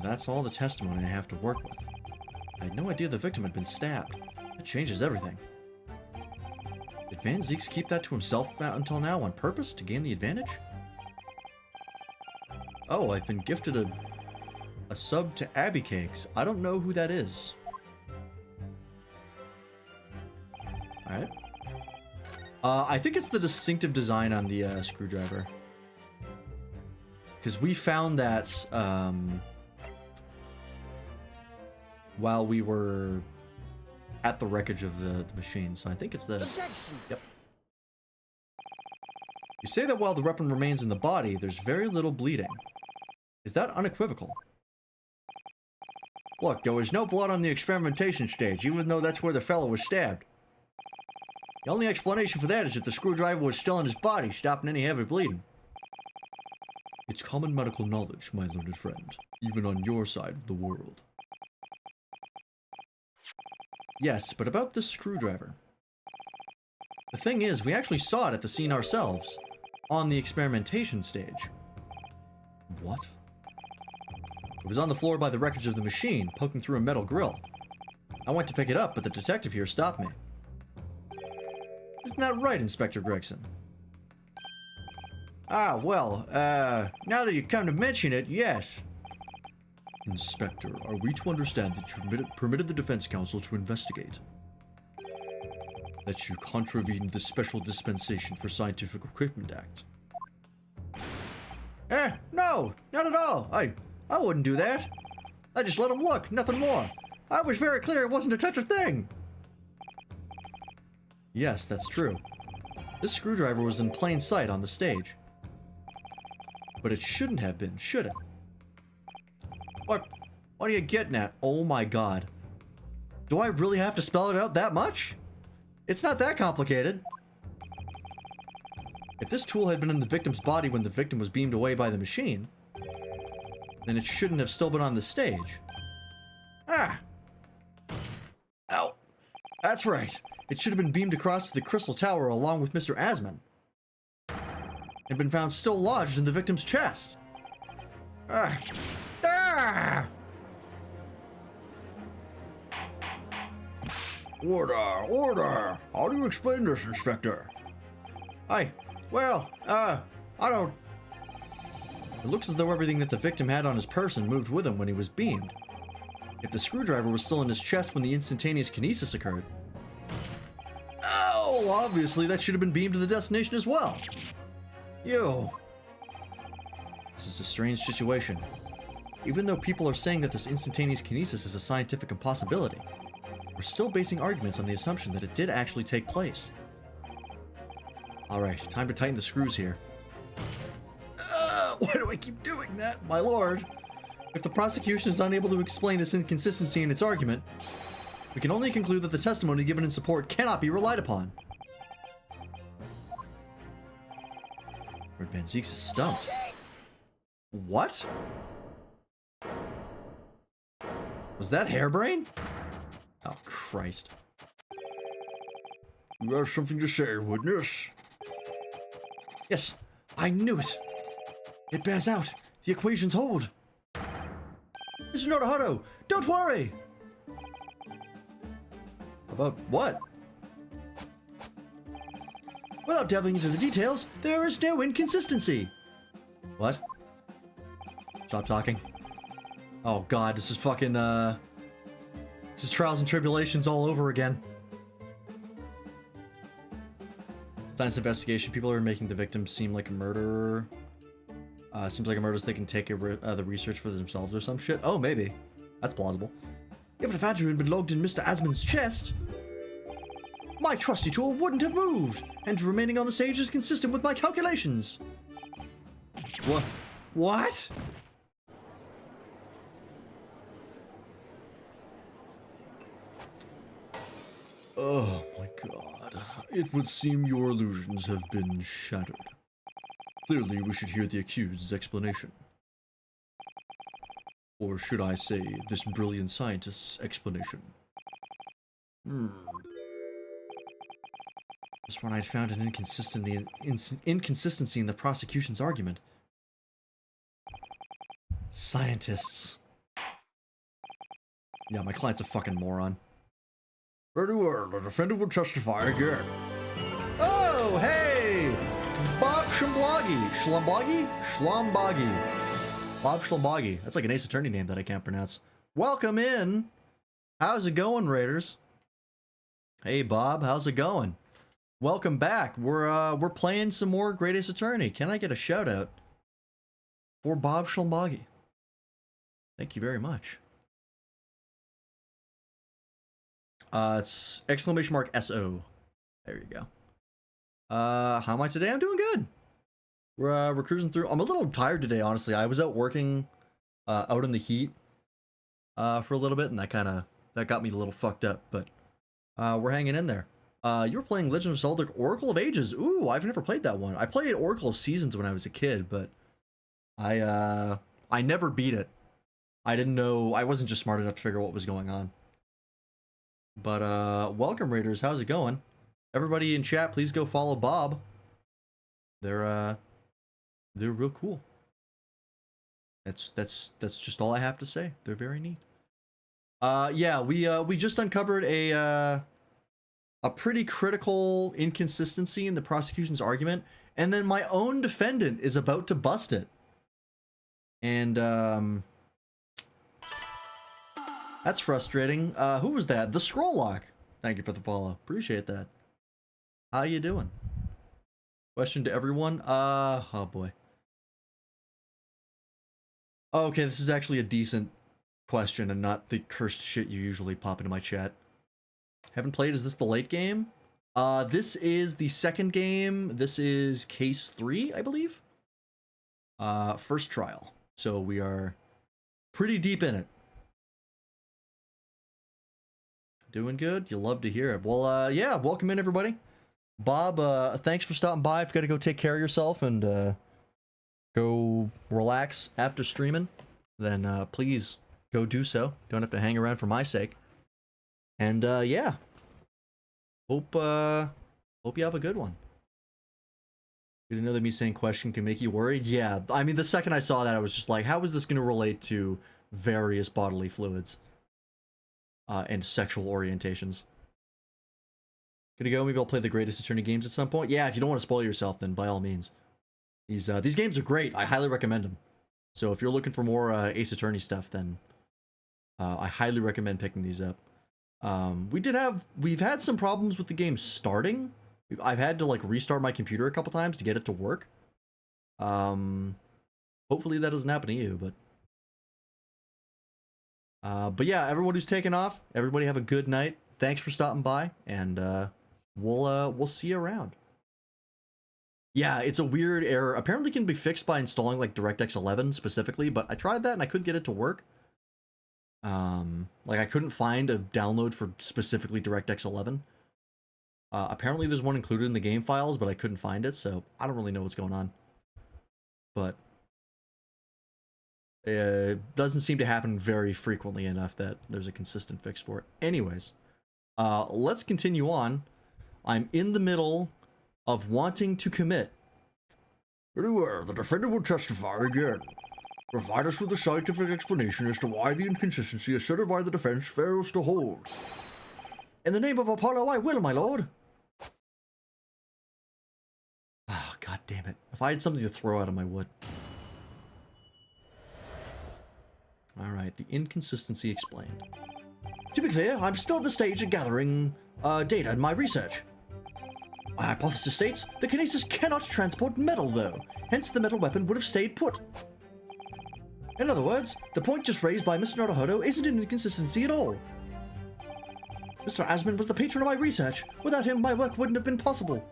That's all the testimony I have to work with. I had no idea the victim had been stabbed. It changes everything. Did Van Zieks keep that to himself until now on purpose to gain the advantage? Oh, I've been gifted a sub to Abby Cakes. I don't know who that is. Alright. I think it's the distinctive design on the screwdriver. Because we found that while we were at the wreckage of the machine. So I think it's the... Objection. Yep. You say that while the weapon remains in the body, there's very little bleeding. Is that unequivocal? Look, there was no blood on the experimentation stage, even though that's where the fellow was stabbed. The only explanation for that is that the screwdriver was still in his body, stopping any heavy bleeding. It's common medical knowledge, my learned friend, even on your side of the world. Yes, but about this screwdriver. The thing is, we actually saw it at the scene ourselves, on the experimentation stage. What? It was on the floor by the wreckage of the machine, poking through a metal grill. I went to pick it up, but the detective here stopped me. Isn't that right, Inspector Gregson? Ah, well, now that you come to mention it, yes. Inspector, are we to understand that you permitted the defense counsel to investigate? That you contravened the Special Dispensation for Scientific Equipment Act? No, not at all. I wouldn't do that. I just let him look, nothing more. I was very clear it wasn't a touch of thing. Yes, that's true. This screwdriver was in plain sight on the stage. But it shouldn't have been, should it? What are you getting at? Oh my god. Do I really have to spell it out that much? It's not that complicated. If this tool had been in the victim's body when the victim was beamed away by the machine, then it shouldn't have still been on the stage. Ah! Ow! That's right. It should have been beamed across to the Crystal Tower along with Mr. Asman, and been found still lodged in the victim's chest. Ah! Ah! Order! How do you explain this, Inspector? Well, I don't... It looks as though everything that the victim had on his person moved with him when he was beamed. If the screwdriver was still in his chest when the instantaneous kinesis occurred... Oh, obviously that should have been beamed to the destination as well. You... This is a strange situation. Even though people are saying that this instantaneous kinesis is a scientific impossibility, we're still basing arguments on the assumption that it did actually take place. Alright, time to tighten the screws here. Why do I keep doing that, my lord? If the prosecution is unable to explain this inconsistency in its argument, we can only conclude that the testimony given in support cannot be relied upon. Lord Van Zieks is stumped. What? Was that Hairbrain? Oh, Christ. You have something to say, witness? Yes, I knew it. It bears out. The equations hold. Mr. Nodohado, don't worry! About what? Without delving into the details, there is no inconsistency. What? Stop talking. Oh god, this is fucking, this is Trials and Tribulations all over again. Science investigation, people are making the victim seem like a murderer. Seems like a murderer so they can take the research for themselves or some shit. Oh, maybe. That's plausible. If the Fadger had been logged in Mr. Asman's chest, my trusty tool wouldn't have moved, and remaining on the stage is consistent with my calculations. What? Oh my god. It would seem your illusions have been shattered. Clearly, we should hear the accused's explanation. Or should I say, this brilliant scientist's explanation? Just when I'd found an inconsistency in the prosecution's argument. Scientists. Yeah, my client's a fucking moron. Very well, the defendant will testify again. Oh, hey! Bob Schlambagi? Bob Schlambagi. That's like an Ace Attorney name that I can't pronounce. Welcome in! How's it going, Raiders? Hey, Bob, how's it going? Welcome back. We're playing some more Great Ace Attorney. Can I get a shout out for Bob Schlambagi? Thank you very much. It's !SO. There you go. How am I today? I'm doing good. We're cruising through. I'm a little tired today, honestly. I was out working out in the heat for a little bit, and that got me a little fucked up, but we're hanging in there. You were playing Legend of Zelda Oracle of Ages. Ooh, I've never played that one. I played Oracle of Seasons when I was a kid, but I never beat it. I didn't know, I wasn't just smart enough to figure out what was going on. But welcome, Raiders. How's it going? Everybody in chat, please go follow Bob. They're real cool. That's just all I have to say. They're very neat. Yeah, we just uncovered a pretty critical inconsistency in the prosecution's argument, and then my own defendant is about to bust it. And that's frustrating. Who was that? The Scroll Lock. Thank you for the follow. Appreciate that. How you doing? Question to everyone. Oh boy. Okay, this is actually a decent question and not the cursed shit you usually pop into my chat. Haven't played. Is this the late game? This is the second game. This is case 3, I believe. First trial. So we are pretty deep in it. Doing good? You love to hear it. Well, yeah, welcome in, everybody. Bob, thanks for stopping by. If you gotta go take care of yourself and go relax after streaming, then please go do so. Don't have to hang around for my sake. And yeah, hope you have a good one. You didn't know that me saying question can make you worried? Yeah, I mean, the second I saw that, I was just like, how is this going to relate to various bodily fluids and sexual orientations? Gonna go, maybe I'll play the Greatest Attorney games at some point. Yeah, if you don't want to spoil yourself, then by all means. These games are great. I highly recommend them. So if you're looking for more Ace Attorney stuff, then I highly recommend picking these up. We've had some problems with the game starting. I've had to like restart my computer a couple times to get it to work. Hopefully that doesn't happen to you, but yeah, everyone who's taken off, everybody have a good night. Thanks for stopping by, and we'll see you around. Yeah, it's a weird error. Apparently can be fixed by installing like DirectX 11 specifically, but I tried that and I couldn't get it to work. Like I couldn't find a download for specifically DirectX 11. Apparently there's one included in the game files, but I couldn't find it, so I don't really know what's going on. But it doesn't seem to happen very frequently enough that there's a consistent fix for it. Anyways, let's continue on. I'm in the middle of wanting to commit. Very well, the defendant will testify again. Provide us with a scientific explanation as to why the inconsistency asserted by the defense fails to hold. In the name of Apollo, I will, my lord. Oh, god damn it. If I had something to throw out of my wood. Alright, the inconsistency explained. To be clear, I'm still at the stage of gathering data in my research. My hypothesis states the kinesis cannot transport metal, though. Hence, the metal weapon would have stayed put. In other words, the point just raised by Mr. Naruhodo isn't an inconsistency at all. Mr. Asmund was the patron of my research. Without him, my work wouldn't have been possible.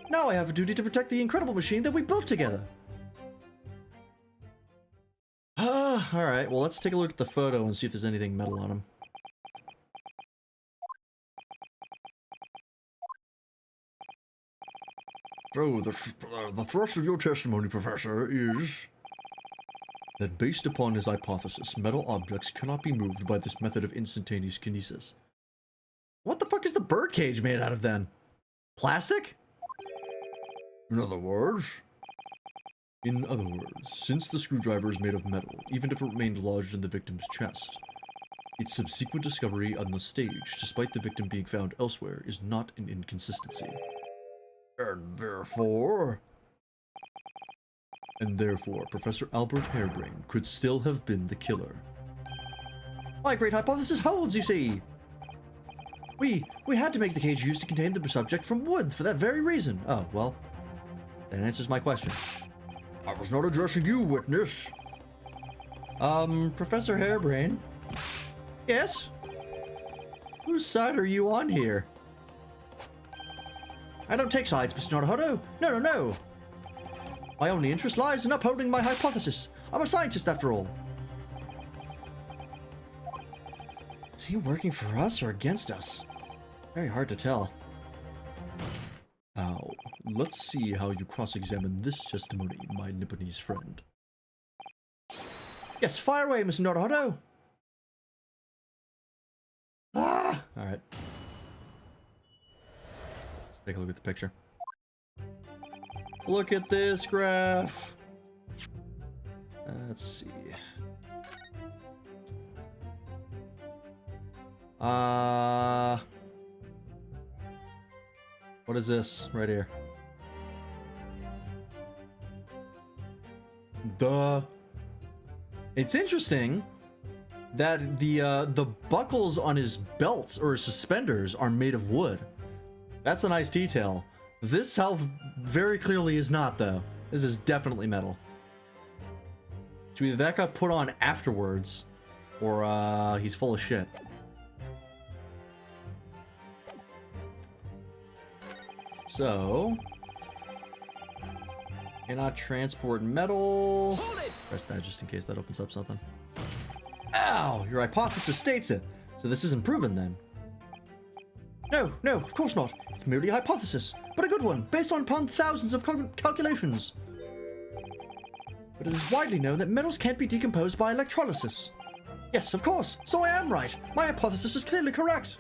Now I have a duty to protect the incredible machine that we built together. Alright, well let's take a look at the photo and see if there's anything metal on him. So, the thrust of your testimony, Professor, is that based upon his hypothesis, metal objects cannot be moved by this method of instantaneous kinesis. What the fuck is the birdcage made out of then? Plastic? In other words, since the screwdriver is made of metal, even if it remained lodged in the victim's chest, its subsequent discovery on the stage, despite the victim being found elsewhere, is not an inconsistency. And therefore, Professor Albert Harebrain could still have been the killer. My great hypothesis holds, you see! We had to make the cage used to contain the subject from wood for that very reason. Oh, well, that answers my question. I was not addressing you, witness. Professor Harebrain? Yes? Whose side are you on here? I don't take sides, Mr. Naruhodo. No. My only interest lies in upholding my hypothesis. I'm a scientist after all. Is he working for us or against us? Very hard to tell. Now, let's see how you cross-examine this testimony, my Nipponese friend. Yes, fire away, Mr. Naruto. Ah! Alright. Let's take a look at the picture. Look at this graph. Let's see. What is this right here? It's interesting that the buckles on his belts or suspenders are made of wood. That's a nice detail. This health very clearly is not, though. This is definitely metal. So either that got put on afterwards, or he's full of shit. So, cannot transport metal. Press that just in case that opens up something. Ow! Your hypothesis states it. So this isn't proven then. No, of course not. It's merely a hypothesis, but a good one, based upon thousands of calculations. But it is widely known that metals can't be decomposed by electrolysis. Yes, of course, so I am right. My hypothesis is clearly correct.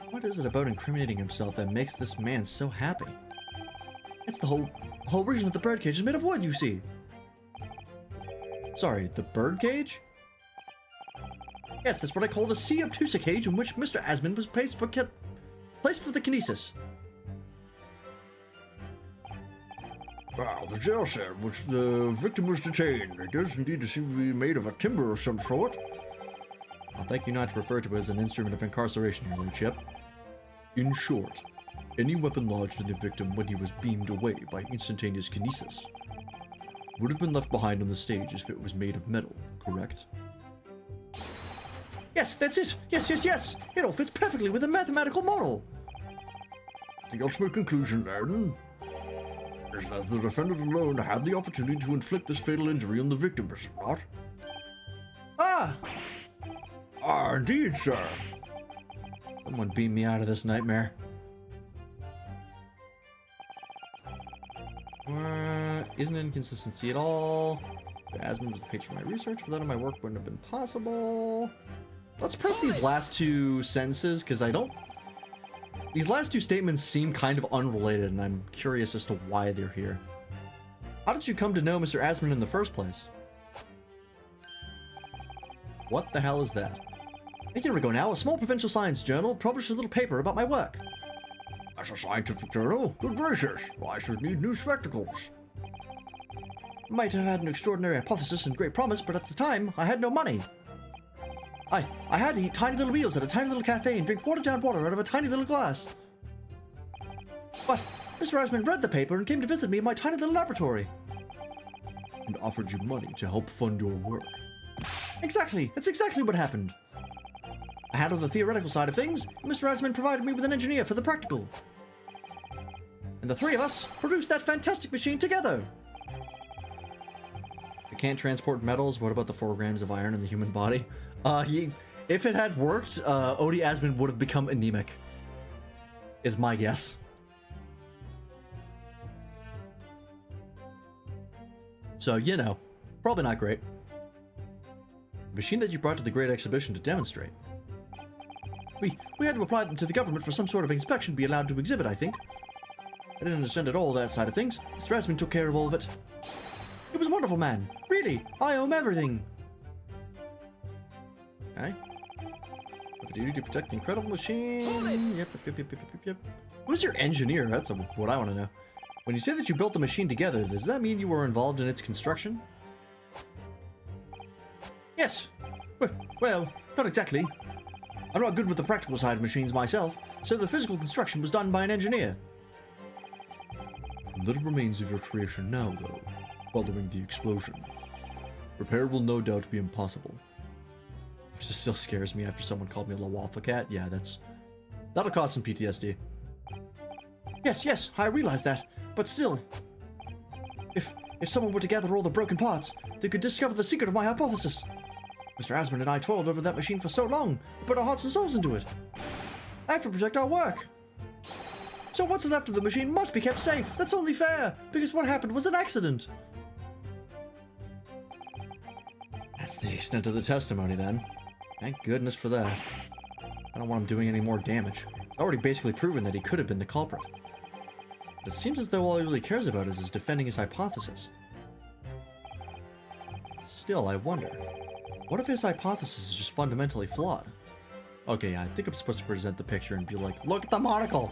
What is it about incriminating himself that makes this man so happy? It's the whole reason that the birdcage is made of wood, you see. Sorry, the birdcage? Yes, that's what I call the C. obtusa cage in which Mr. Asmund was placed for the kinesis. Wow, the jail cell in which the victim was detained. It does indeed seem to be made of a timber of some sort. I'll thank you not to refer to it as an instrument of incarceration, your lordship. In short, any weapon lodged in the victim when he was beamed away by instantaneous kinesis would have been left behind on the stage if it was made of metal, correct? Yes, that's it! Yes! It all fits perfectly with the mathematical model! The ultimate conclusion, then, is that the defendant alone had the opportunity to inflict this fatal injury on the victim, is it not? Ah, indeed, sir. Someone beam me out of this nightmare. Isn't an inconsistency at all. Asmund was the patron of my research. Without him, my work wouldn't have been possible. Let's press these last two sentences, because these last two statements seem kind of unrelated, and I'm curious as to why they're here. How did you come to know Mr. Asmund in the first place? What the hell is that? Here we go now. A small provincial science journal published a little paper about my work. As a scientific journal? Good gracious, I should need new spectacles. Might have had an extraordinary hypothesis and great promise, but at the time, I had no money. I had to eat tiny little meals at a tiny little cafe and drink watered-down water out of a tiny little glass. But Mr. Asmund read the paper and came to visit me in my tiny little laboratory. And offered you money to help fund your work. Exactly. That's exactly what happened. I handled the theoretical side of things, and Mr. Asmund provided me with an engineer for the practical. And the three of us produced that fantastic machine together. It can't transport metals. What about the 4 grams of iron in the human body? If it had worked, Odie Asmund would have become anemic. Is my guess. So, you know, probably not great. The machine that you brought to the Great Exhibition to demonstrate. We had to apply them to the government for some sort of inspection to be allowed to exhibit, I think. I didn't understand at all that side of things. Mr. Asmund took care of all of it. He was a wonderful man. Really, I owe him everything. Okay. Have a duty to protect the incredible machine. Yep. Who's your engineer? That's what I want to know. When you say that you built the machine together, does that mean you were involved in its construction? Yes. Well, not exactly. I'm not good with the practical side of machines myself, so the physical construction was done by an engineer. Little remains of your creation now, though, following the explosion. Repair will no doubt be impossible. It just still scares me after someone called me a little waffle cat. Yeah, that'll cause some PTSD. Yes, I realize that, but still, if someone were to gather all the broken parts, they could discover the secret of my hypothesis. Mr. Asmund and I toiled over that machine for so long, we put our hearts and souls into it. I have to protect our work. So what's left of the machine must be kept safe. That's only fair, because what happened was an accident. That's the extent of the testimony, then. Thank goodness for that. I don't want him doing any more damage. It's already basically proven that he could have been the culprit. It seems as though all he really cares about is defending his hypothesis. Still, I wonder, what if his hypothesis is just fundamentally flawed? Okay, yeah, I think I'm supposed to present the picture and be like, look at the monocle!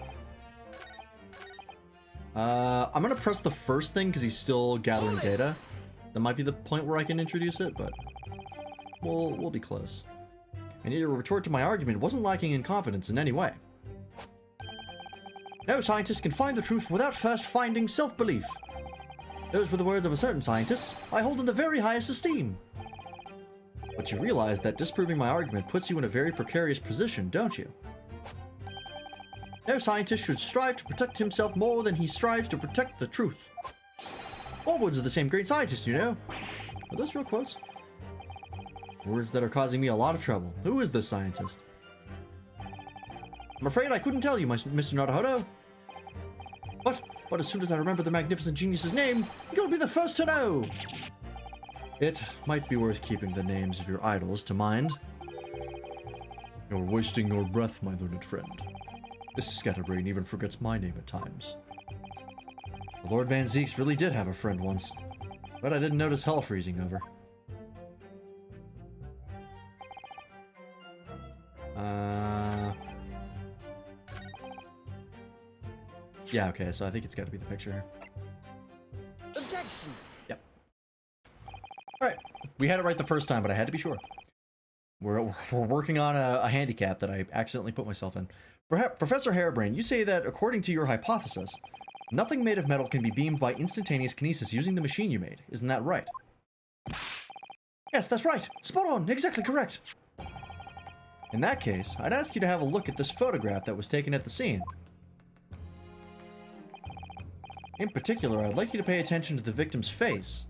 I'm gonna press the first thing because he's still gathering data. That might be the point where I can introduce it, but we'll be close. And your retort to my argument wasn't lacking in confidence in any way. No scientist can find the truth without first finding self-belief. Those were the words of a certain scientist I hold in the very highest esteem. But you realize that disproving my argument puts you in a very precarious position, don't you? No scientist should strive to protect himself more than he strives to protect the truth. All words of the same great scientist, you know. Are those real quotes? Words that are causing me a lot of trouble. Who is this scientist? I'm afraid I couldn't tell you, Mr. Naruhodo. But as soon as I remember the magnificent genius's name, you'll be the first to know. It might be worth keeping the names of your idols to mind. You're wasting your breath, my learned friend. This scatterbrain even forgets my name at times. Lord Van Zieks really did have a friend once, but I didn't notice hell freezing over. Yeah, okay, so I think it's got to be the picture. Objection! Yep. Alright, we had it right the first time, but I had to be sure. We're working on a handicap that I accidentally put myself in. Perhaps, Professor Harebrain, you say that according to your hypothesis, nothing made of metal can be beamed by instantaneous kinesis using the machine you made. Isn't that right? Yes, that's right. Spot on. Exactly correct. In that case, I'd ask you to have a look at this photograph that was taken at the scene. In particular, I'd like you to pay attention to the victim's face.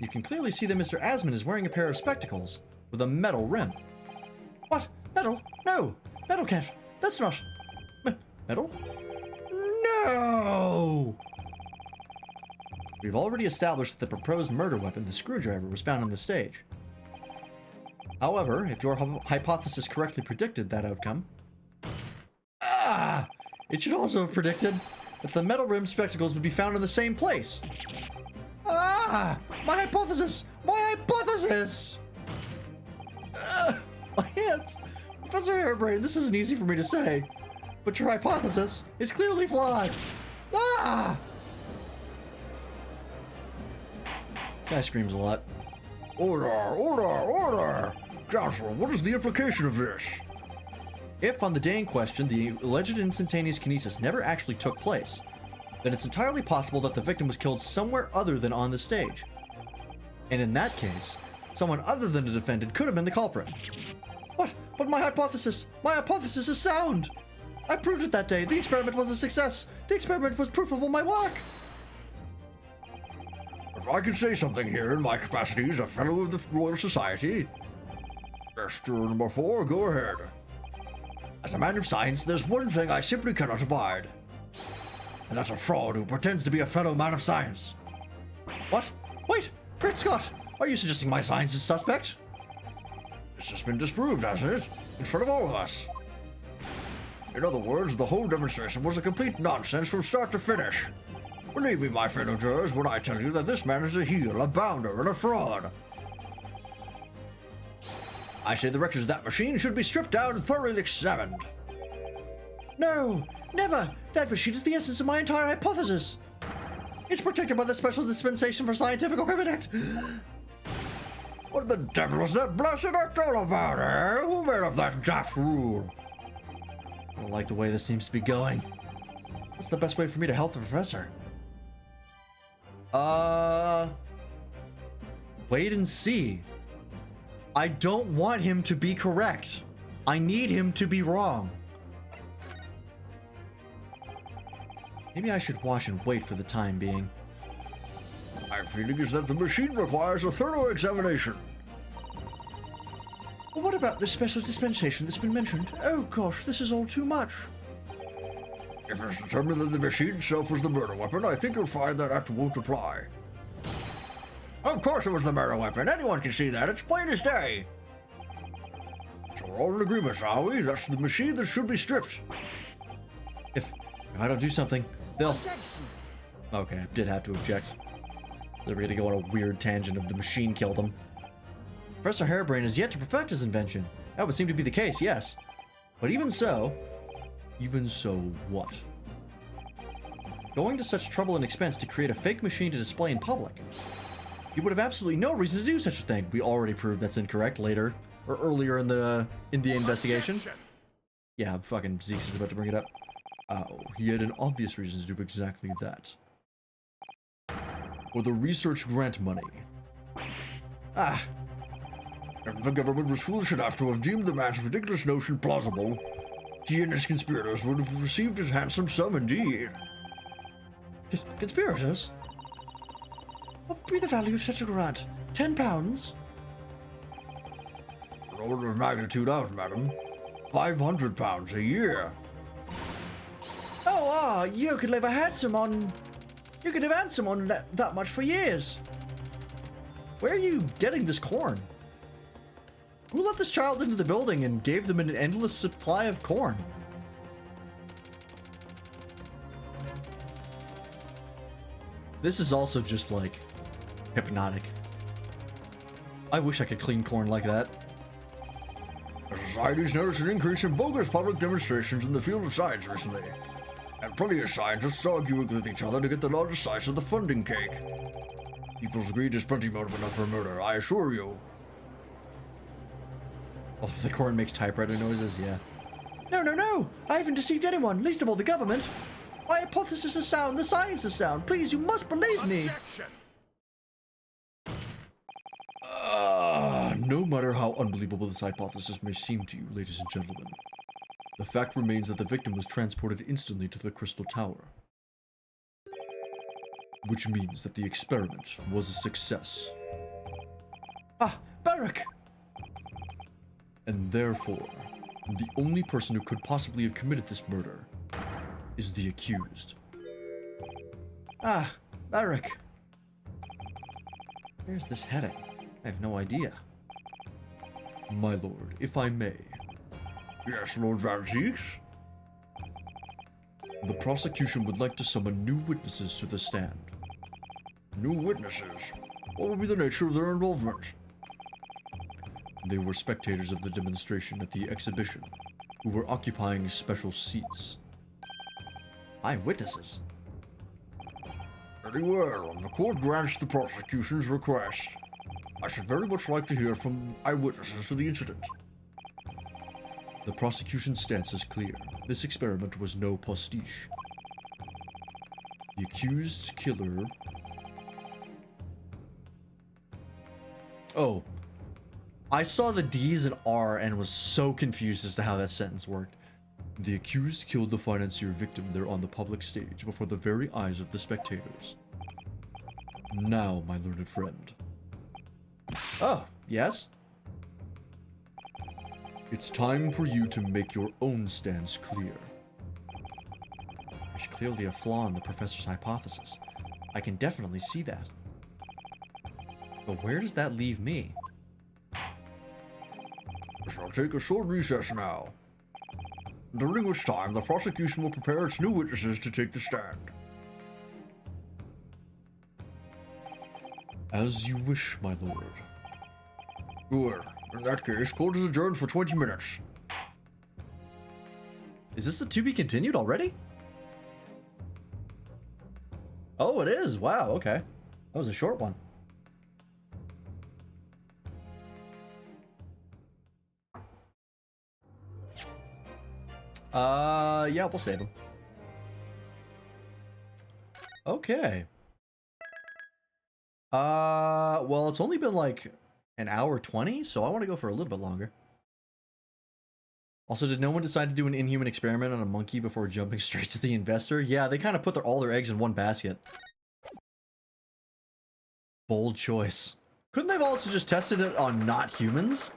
You can clearly see that Mr. Asmund is wearing a pair of spectacles with a metal rim. What? Metal? No! Metal can't. That's not... Metal? No! We've already established that the proposed murder weapon, the screwdriver, was found on the stage. However, if your hypothesis correctly predicted that outcome... It should also have predicted that the metal rimmed spectacles would be found in the same place. My hypothesis! My hypothesis! My hands! Professor Harebrain, this isn't easy for me to say, but your hypothesis is clearly flawed. Guy screams a lot. Order! Order! Order! Counselor, what is the implication of this? If, on the day in question, the alleged instantaneous kinesis never actually took place, then it's entirely possible that the victim was killed somewhere other than on the stage. And in that case, someone other than the defendant could have been the culprit. What? But my hypothesis is sound! I proved it that day. The experiment was a success. The experiment was proof of all my work. If I can say something here in my capacity as a fellow of the Royal Society... Mr. Number 4, go ahead. As a man of science, there's one thing I simply cannot abide. And that's a fraud who pretends to be a fellow man of science. What? Wait! Great Scott! Are you suggesting my science is suspect? It's just been disproved, hasn't it? In front of all of us. In other words, the whole demonstration was a complete nonsense from start to finish. Believe me, my fellow jurors, when I tell you that this man is a heel, a bounder, and a fraud. I say the wreckage of that machine should be stripped down and thoroughly examined. No! Never! That machine is the essence of my entire hypothesis! It's protected by the Special Dispensation for Scientific Equipment Act! What the devil is that blessed act all about, eh? Who made up that daft rule? I don't like the way this seems to be going. What's the best way for me to help the professor? Wait and see. I don't want him to be correct. I need him to be wrong. Maybe I should watch and wait for the time being. My feeling is that the machine requires a thorough examination. Well, what about this special dispensation that's been mentioned? Oh gosh, this is all too much. If it's determined that the machine itself was the murder weapon, I think you'll find that act won't apply. Of course it was the murder weapon. Anyone can see that. It's plain as day. So we're all in agreement, are we? That's the machine that should be stripped. If I don't do something, they'll... Okay, I did have to object. They were gonna go on a weird tangent of the machine killed him. Professor Harebrained has yet to perfect his invention. That would seem to be the case, yes. But even so what? Going to such trouble and expense to create a fake machine to display in public. You would have absolutely no reason to do such a thing. We already proved that's incorrect later, or earlier in the investigation. Yeah, fucking Zeeks is about to bring it up. Oh, he had an obvious reason to do exactly that. For the research grant money. Ah. If the government was foolish enough to have deemed the man's ridiculous notion plausible, he and his conspirators would have received his handsome sum indeed. Conspirators? What would be the value of such a grant? £10? An order of magnitude out, madam. £500 a year. Oh, you could live a handsome on... You could have handsome on that much for years. Where are you getting this corn? Who let this child into the building and gave them an endless supply of corn? This is also just like hypnotic. I wish I could clean corn like that. The Society's noticed an increase in bogus public demonstrations in the field of science recently, and plenty of scientists arguing with each other to get the largest slice of the funding cake. People's greed is plenty motive enough for murder, I assure you. Oh, the corn makes typewriter noises, yeah. No! I haven't deceived anyone, least of all the government. My hypothesis is sound, the science is sound. Please, you must believe me. Objection! No matter how unbelievable this hypothesis may seem to you, ladies and gentlemen, the fact remains that the victim was transported instantly to the Crystal Tower. Which means that the experiment was a success. Ah, Barak! And therefore, the only person who could possibly have committed this murder is the accused. Ah, Barak. Where's this heading? I have no idea. My lord, if I may. Yes, Lord Van Zeeks? The prosecution would like to summon new witnesses to the stand. New witnesses? What would be the nature of their involvement? They were spectators of the demonstration at the exhibition, who were occupying special seats. Eyewitnesses? Very well, the court grants the prosecution's request. I should very much like to hear from eyewitnesses to the incident. The prosecution's stance is clear. This experiment was no pastiche. The accused killer... Oh. I saw the D's and R and was so confused as to how that sentence worked. The accused killed the financier victim there on the public stage before the very eyes of the spectators. Now, my learned friend. Oh, yes? It's time for you to make your own stance clear. There's clearly a flaw in the professor's hypothesis. I can definitely see that. But where does that leave me? We shall take a short recess now, during which time the prosecution will prepare its new witnesses to take the stand. As you wish, my lord. Good. In that case, court is adjourned for 20 minutes. Is this the to be continued already? Oh, it is. Wow, okay. That was a short one. Yeah, we'll save him. Okay. Well, it's only been like an hour 20, so I want to go for a little bit longer. Also, did no one decide to do an inhuman experiment on a monkey before jumping straight to the investor? Yeah, they kind of put all their eggs in one basket. Bold choice. Couldn't they have also just tested it on not humans?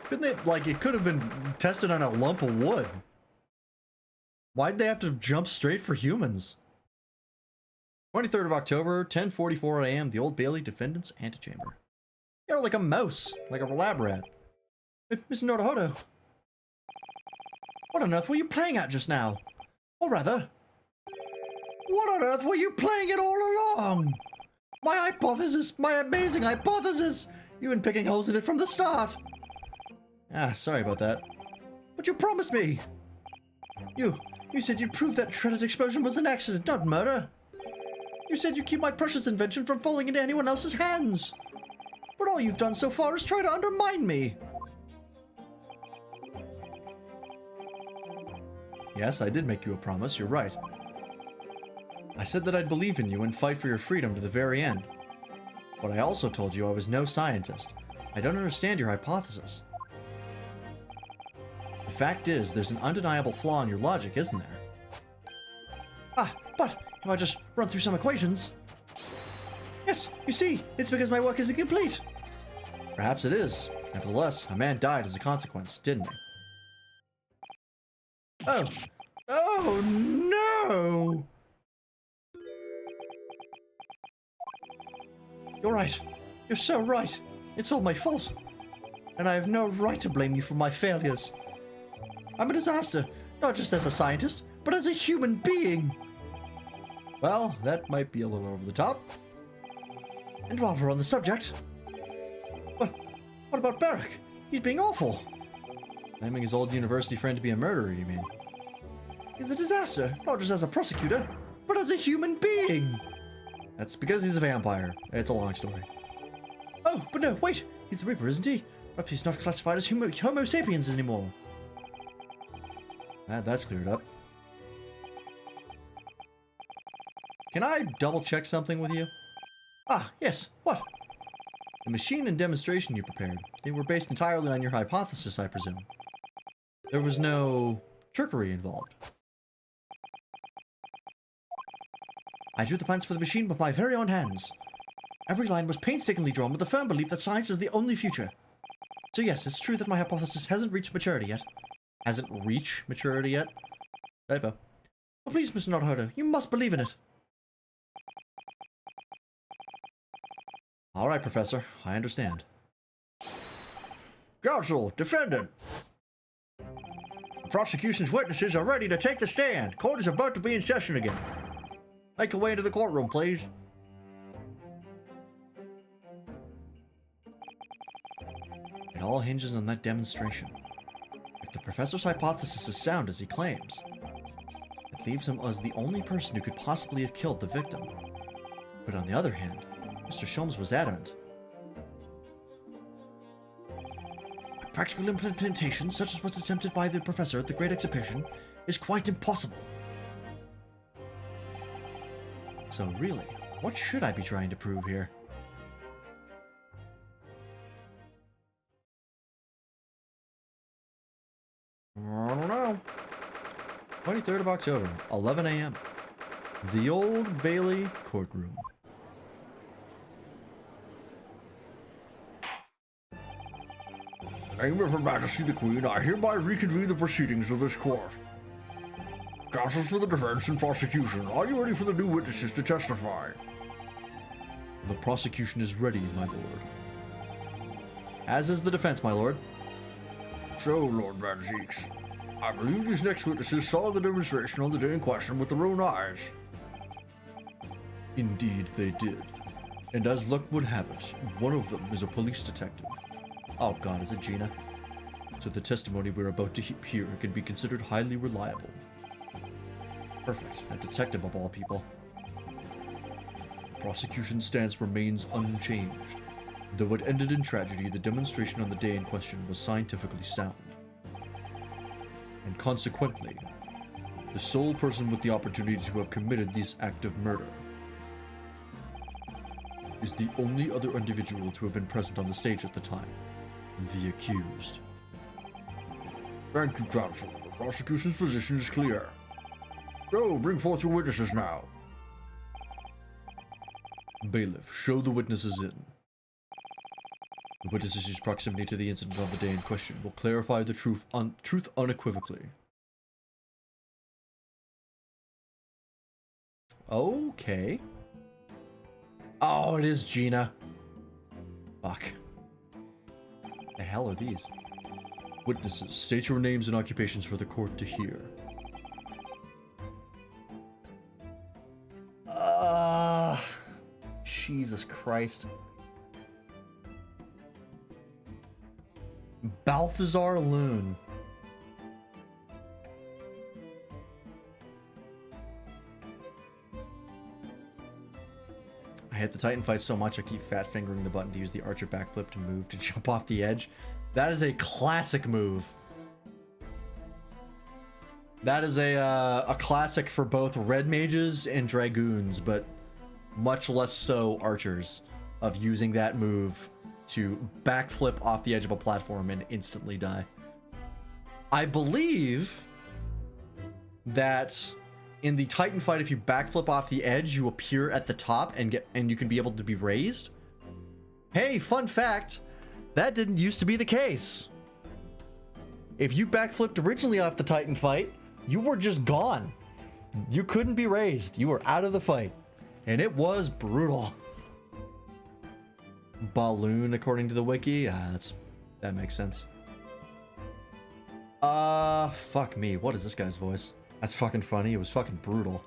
Couldn't they, like, it could have been tested on a lump of wood. Why'd they have to jump straight for humans? 23rd of October, 10:44 a.m., the Old Bailey Defendant's Antechamber. You're like a mouse, like a lab rat. Mr. Naruhodo. What on earth were you playing at just now? Or rather, what on earth were you playing at all along? My hypothesis, my amazing hypothesis! You've been picking holes in it from the start. Ah, sorry about that. But you promised me! You said you'd prove that shredded explosion was an accident, not murder. You said you'd keep my precious invention from falling into anyone else's hands. But all you've done so far is try to undermine me. Yes, I did make you a promise, you're right. I said that I'd believe in you and fight for your freedom to the very end. But I also told you I was no scientist. I don't understand your hypothesis. The fact is, there's an undeniable flaw in your logic, isn't there? Ah, but if I just run through some equations... Yes, you see, it's because my work isn't complete. Perhaps it is. Nevertheless, a man died as a consequence, didn't he? Oh. Oh, no! You're right. You're so right. It's all my fault. And I have no right to blame you for my failures. I'm a disaster, not just as a scientist, but as a human being. Well, that might be a little over the top. And while we're on the subject... What about Barrick? He's being awful. Claiming his old university friend to be a murderer, you mean? He's a disaster, not just as a prosecutor, but as a human being. That's because he's a vampire. It's a long story. Oh, but no, wait. He's the Reaper, isn't he? Perhaps he's not classified as Homo sapiens anymore. That's cleared up. Can I double check something with you? Ah, yes. What? The machine and demonstration you prepared, they were based entirely on your hypothesis, I presume. There was no trickery involved. I drew the plans for the machine with my very own hands. Every line was painstakingly drawn with the firm belief that science is the only future. So yes, it's true that my hypothesis hasn't reached maturity yet. Hasn't reached maturity yet? Typo. Oh, please, Mr. Naruhodo, you must believe in it. Alright, Professor, I understand. Counsel, defendant. The prosecution's witnesses are ready to take the stand. Court is about to be in session again. Make your way into the courtroom, please. It all hinges on that demonstration. If the professor's hypothesis is sound as he claims, it leaves him as the only person who could possibly have killed the victim. But on the other hand, Mr. Sholmes was adamant. A practical implementation, such as was attempted by the professor at the Great Exhibition, is quite impossible. So really, what should I be trying to prove here? I don't know. 23rd of October, 11 a.m. The Old Bailey courtroom. In the name of Her Majesty the Queen, I hereby reconvene the proceedings of this court. Counsels for the defense and prosecution, are you ready for the new witnesses to testify? The prosecution is ready, my lord. As is the defense, my lord. So, Lord Van Zieks, I believe these next witnesses saw the demonstration on the day in question with their own eyes. Indeed they did. And as luck would have it, one of them is a police detective. Oh god, is it Gina? So the testimony we're about to hear can be considered highly reliable. Perfect, a detective of all people. The prosecution's stance remains unchanged. Though it ended in tragedy, the demonstration on the day in question was scientifically sound. And consequently, the sole person with the opportunity to have committed this act of murder is the only other individual to have been present on the stage at the time, the accused. Thank you, counsel. The prosecution's position is clear. So, bring forth your witnesses now. Bailiff, show the witnesses in. The witnesses' proximity to the incident on the day in question will clarify the truth unequivocally. Okay. Oh, it is Gina. Fuck. The hell are these? Witnesses, state your names and occupations for the court to hear. Jesus Christ. Balthazar Loon. I hate the Titan fight so much I keep fat fingering the button to use the archer backflip to move to jump off the edge. That is a classic move. That is a classic for both red mages and dragoons, but much less so archers, of using that move to backflip off the edge of a platform and instantly die. I believe that in the Titan fight, if you backflip off the edge, you appear at the top and you can be able to be raised. Hey, fun fact, that didn't used to be the case. If you backflipped originally off the Titan fight, you were just gone. You couldn't be raised. You were out of the fight. And it was brutal. Balloon, according to the wiki. That makes sense. Fuck me. What is this guy's voice? That's fucking funny. It was fucking brutal.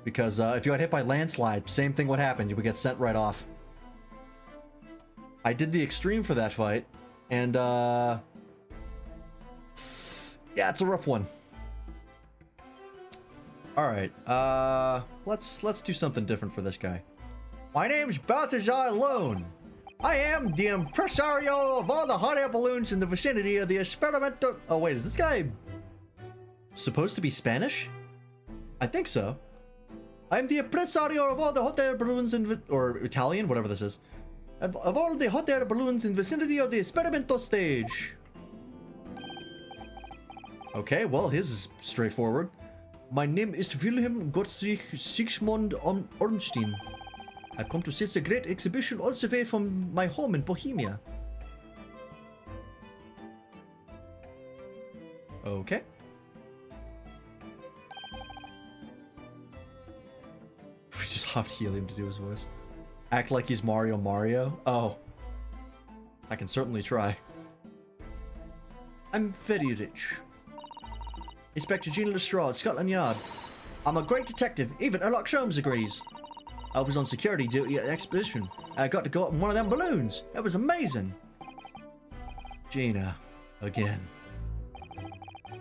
Because if you got hit by landslide, same thing would happen. You would get sent right off. I did the extreme for that fight, and yeah, it's a rough one. All right, let's do something different for this guy. My name's Balthazar Loon. I am the impresario of all the hot air balloons in the vicinity of the experimental. Oh wait, is this guy supposed to be Spanish? I think so. I'm the impresario of all the hot air balloons or Italian, whatever this is. Of all the hot air balloons in vicinity of the experimental stage. Okay, well, his is straightforward. My name is Wilhelm Gottfried Sigismund Ornstein. I've come to see the great exhibition all the way from my home in Bohemia. Okay. We just hopped helium to do his voice. Act like he's Mario. Oh. I can certainly try. I'm very rich. Inspector Gina Lestrade, Scotland Yard. I'm a great detective, even Sherlock Holmes agrees. I was on security duty at the exhibition. I got to go up in one of them balloons. That was amazing. Gina. Again.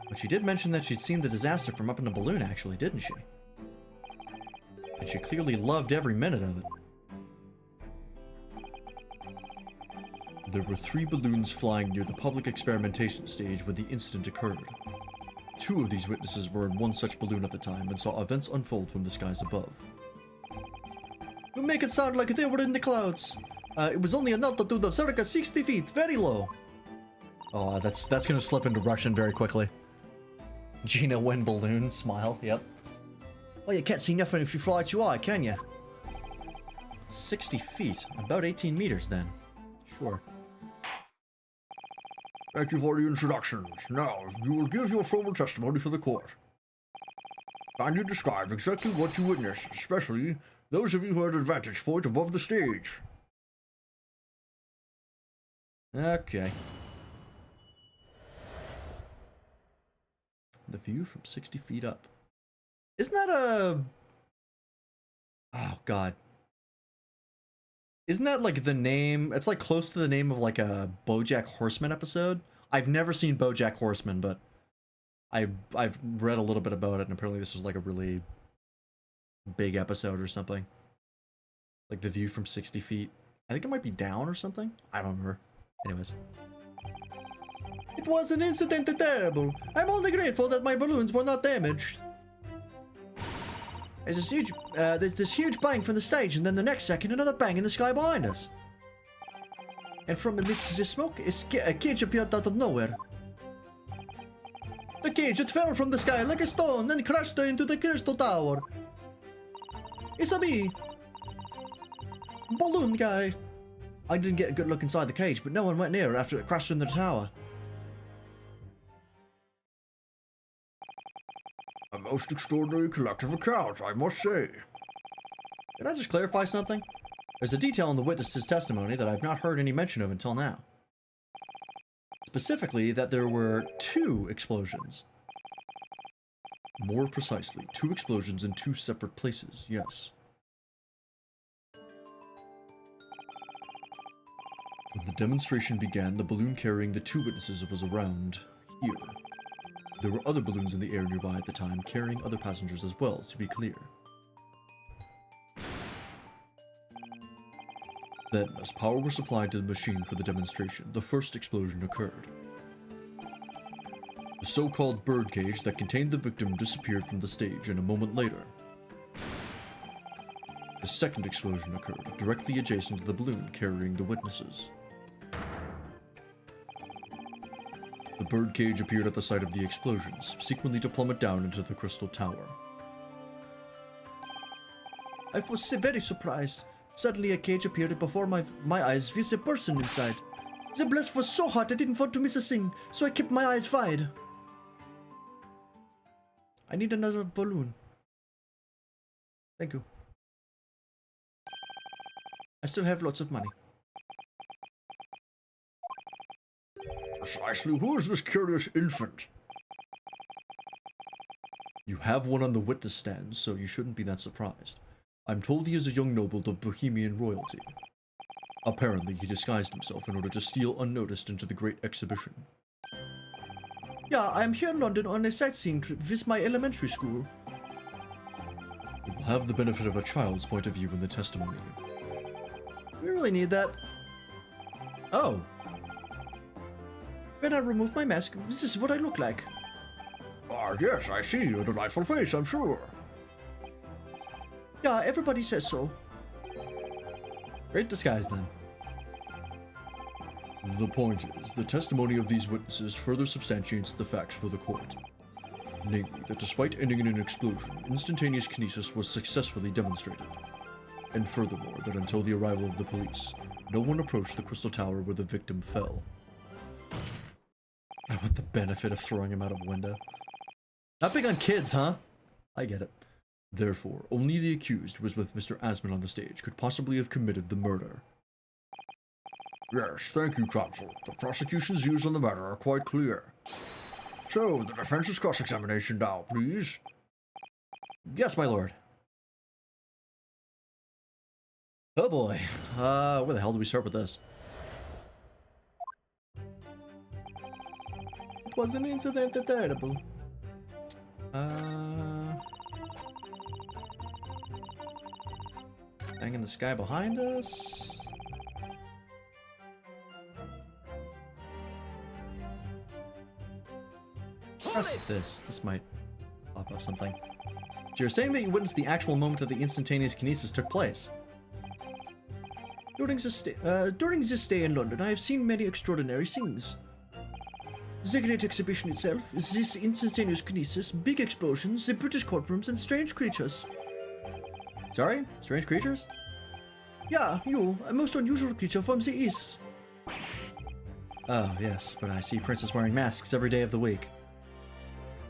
But she did mention that she'd seen the disaster from up in the balloon, actually, didn't she? And she clearly loved every minute of it. There were 3 balloons flying near the public experimentation stage when the incident occurred. 2 of these witnesses were in one such balloon at the time and saw events unfold from the skies above. You make it sound like they were in the clouds. It was only an altitude of circa 60 feet, very low. Oh, that's gonna slip into Russian very quickly. Gina when balloon, smile, yep. Well, you can't see nothing if you fly too high, can you? 60 feet, about 18 meters then. Sure. Thank you for the introductions. Now, you will give your formal testimony for the court. Kindly describe exactly what you witnessed, especially those of you who had a vantage point above the stage. Okay. The view from 60 feet up. Isn't that a... Oh, God. Isn't that like the name? It's like close to the name of like a BoJack Horseman episode. I've never seen BoJack Horseman, but I've read a little bit about it, and apparently this was like a really big episode or something. Like the view from 60 feet. I think it might be down or something. I don't remember. Anyways. It was an incident terrible. I'm only grateful that my balloons were not damaged. There's this huge bang from the stage, and then the next second, another bang in the sky behind us. And from amidst the smoke, a cage appeared out of nowhere. The cage, it fell from the sky like a stone and crashed into the crystal tower. It's a me. Balloon guy. I didn't get a good look inside the cage, but no one went near after it crashed into the tower. A most extraordinary collective account, I must say. Can I just clarify something? There's a detail in the witness's testimony that I've not heard any mention of until now. Specifically, that there were 2 explosions. More precisely, 2 explosions in 2 separate places, yes. When the demonstration began, the balloon carrying the 2 witnesses was around here. There were other balloons in the air nearby at the time, carrying other passengers as well, to be clear. Then, as power was supplied to the machine for the demonstration, the first explosion occurred. The so-called birdcage that contained the victim disappeared from the stage, and a moment later, the second explosion occurred, directly adjacent to the balloon carrying the witnesses. The birdcage appeared at the site of the explosions, subsequently to plummet down into the crystal tower. I was very surprised. Suddenly a cage appeared before my eyes with a person inside. The blast was so hot I didn't want to miss a thing, so I kept my eyes wide. I need another balloon. Thank you. I still have lots of money. Precisely who is this curious infant? You have one on the witness stand, so you shouldn't be that surprised. I'm told he is a young noble of Bohemian royalty. Apparently, he disguised himself in order to steal unnoticed into the Great Exhibition. Yeah, I am here in London on a sightseeing trip with my elementary school. You will have the benefit of a child's point of view in the testimony. We really need that. Oh. When I remove my mask, this is what I look like. Ah, yes, I see. A delightful face, I'm sure. Yeah, everybody says so. Great disguise, then. The point is, the testimony of these witnesses further substantiates the facts for the court. Namely, that despite ending in an explosion, instantaneous kinesis was successfully demonstrated. And furthermore, that until the arrival of the police, no one approached the crystal tower where the victim fell. I want the benefit of throwing him out of a window. Not big on kids, huh? I get it. Therefore, only the accused who was with Mr. Asman on the stage could possibly have committed the murder. Yes, thank you, counsel. The prosecution's views on the matter are quite clear. So, the defense's cross-examination now, please. Yes, my lord. Oh boy. Where the hell do we start with this? It was an incident terrible. Thing in the sky behind us. Trust this. This might pop up something. So you're saying that you witnessed the actual moment that the instantaneous kinesis took place? During this stay in London, I have seen many extraordinary things. The Great Exhibition itself, this instantaneous kinesis, big explosions, the British courtrooms, and strange creatures. Sorry? Strange creatures? Yeah, you, a most unusual creature from the East. Oh, yes, but I see princes wearing masks every day of the week.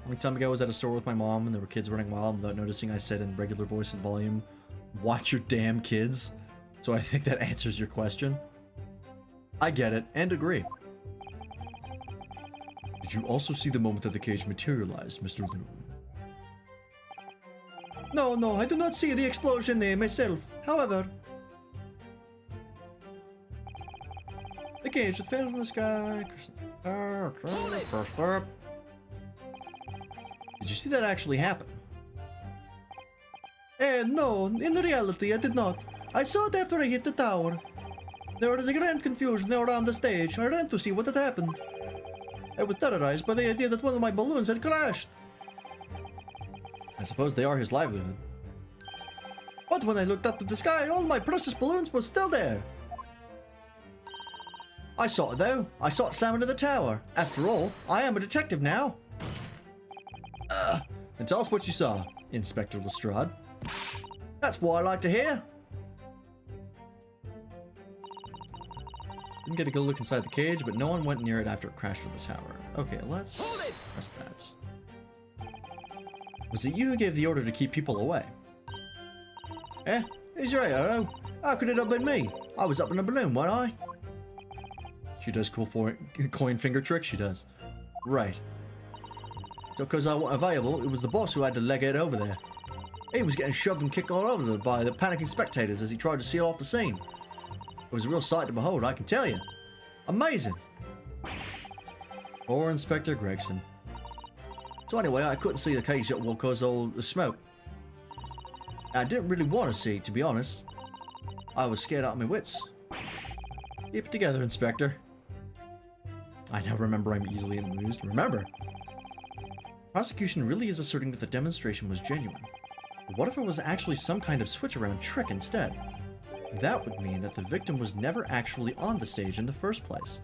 One time ago I was at a store with my mom and there were kids running wild without noticing I said in regular voice and volume, "Watch your damn kids." So I think that answers your question. I get it, and agree. Did you also see the moment that the cage materialized, Mr. Loon? No, I did not see the explosion there myself. However, the cage that fell from the sky. Did you see that actually happen? No, in reality I did not. I saw it after I hit the tower. There was a grand confusion around the stage. I ran to see what had happened. I was terrorized by the idea that one of my balloons had crashed. I suppose they are his livelihood. But when I looked up to the sky, all my precious balloons were still there. I saw it though. I saw it slam into the tower. After all, I am a detective now. And tell us what you saw, Inspector Lestrade. That's what I like to hear. Didn't get a good look inside the cage, but no one went near it after it crashed through the tower. Okay, let's press that. Was it you who gave the order to keep people away? He's right, Otto. How could it have been me? I was up in a balloon, wasn't I? She does cool coin finger tricks, she does. Right. So because I wasn't available, it was the boss who had to leg it over there. He was getting shoved and kicked all over by the panicking spectators as he tried to seal off the scene. It was a real sight to behold, I can tell you. Amazing. Poor Inspector Gregson. So anyway, I couldn't see the cage up because of all the smoke. I didn't really want to see it, to be honest. I was scared out of my wits. Keep it together, Inspector. I now remember I'm easily amused. Remember, prosecution really is asserting that the demonstration was genuine. But what if it was actually some kind of switch-around trick instead? That would mean that the victim was never actually on the stage in the first place.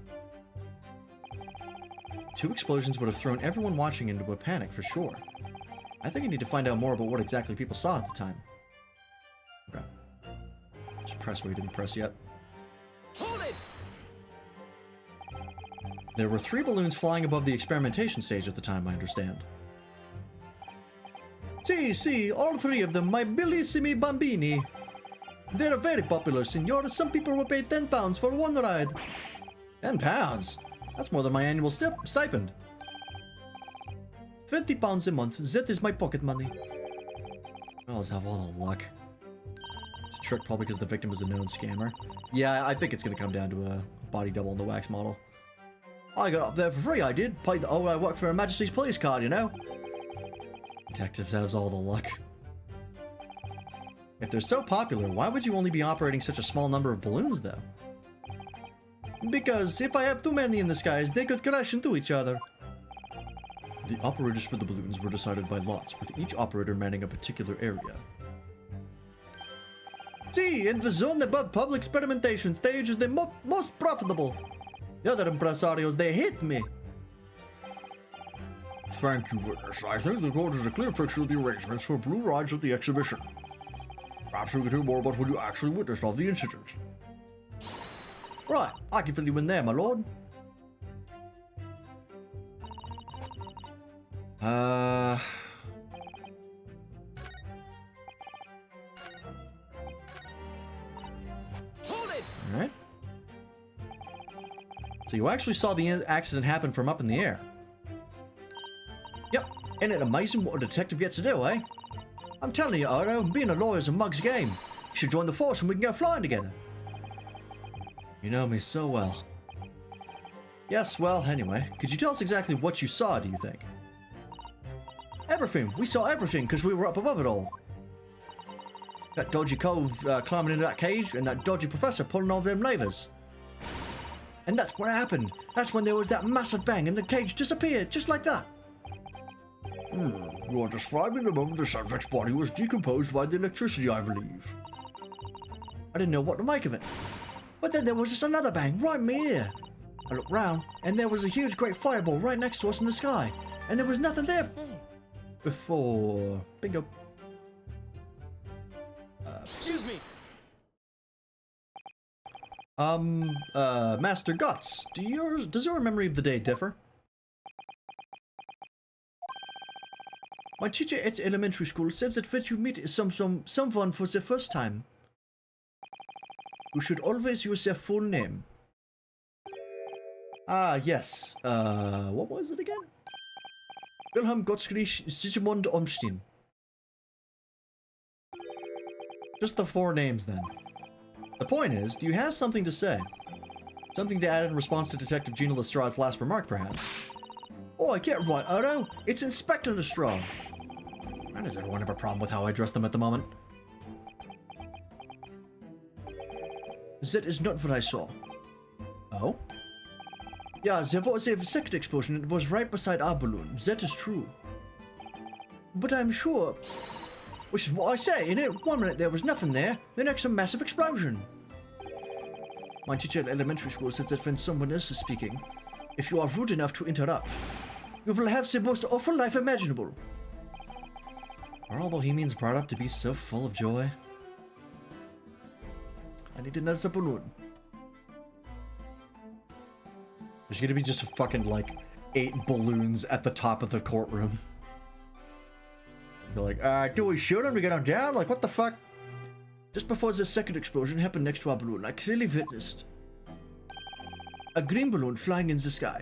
2 explosions would have thrown everyone watching into a panic for sure. I think I need to find out more about what exactly people saw at the time. Okay. Just press where you didn't press yet. Hold it! There were 3 balloons flying above the experimentation stage at the time, I understand. See, all 3 of them, my bellissimi bambini. They're very popular, signor. Some people will pay £10 for one ride. £10? That's more than my annual stipend. £20 a month. That is my pocket money. I always have all the luck. It's a trick probably because the victim was a known scammer. Yeah, I think it's going to come down to a body double in the wax model. I got up there for free, I did. I work for Her Majesty's police card, you know. Detectives has all the luck. If they're so popular, why would you only be operating such a small number of balloons, though? Because if I have too many in the skies, they could crash into each other. The operators for the balloons were decided by lots, with each operator manning a particular area. See, in the zone above public experimentation stage is the most profitable. The other impresarios, they hate me. Thank you, witness. I think the court has a clear picture of the arrangements for blue rides at the exhibition. Perhaps we can hear more about what you actually witnessed of the incident. Right, I can fill you in there, my lord. Hold it! Alright. So you actually saw the accident happen from up in the air. Yep, isn't it amazing what a detective gets to do, eh? I'm telling you, Otto, being a lawyer's a mug's game. You should join the force and we can go flying together. You know me so well. Yes, well, anyway, could you tell us exactly what you saw, do you think? Everything. We saw everything because we were up above it all. That dodgy cove climbing into that cage and that dodgy professor pulling all them levers. And that's what happened. That's when there was that massive bang and the cage disappeared, just like that. You are describing the moment the subject's body was decomposed by the electricity, I believe. I didn't know what to make of it. But then there was just another bang right in my ear. I looked round, and there was a huge great fireball right next to us in the sky. And there was nothing there before. Bingo. Excuse me! Master Guts, does your memory of the day differ? My teacher at elementary school says that when you meet someone for the first time, you should always use their full name. Ah, yes. What was it again? Wilhelm Gottfried Sigismund Olmstein. Just the 4 names, then. The point is, do you have something to say? Something to add in response to Detective Gina Lestrade's last remark, perhaps? Oh, I get right, Otto. It's Inspector Lestrade. Why does everyone have a problem with how I dress them at the moment? That is not what I saw. Oh? Yeah, there was a second explosion. It was right beside our balloon. That is true. But I'm sure... Which is what I say, in it. 1 minute there was nothing there, the next a massive explosion. My teacher at elementary school says that when someone else is speaking, if you are rude enough to interrupt, You will have the most awful life imaginable. Are all Bohemians brought up to be so full of joy? I need another balloon. There's gonna be just a fucking, like, 8 balloons at the top of the courtroom. Be like, do we shoot him to get him down? Like, what the fuck? Just before the second explosion happened next to our balloon, I clearly witnessed a green balloon flying in the sky.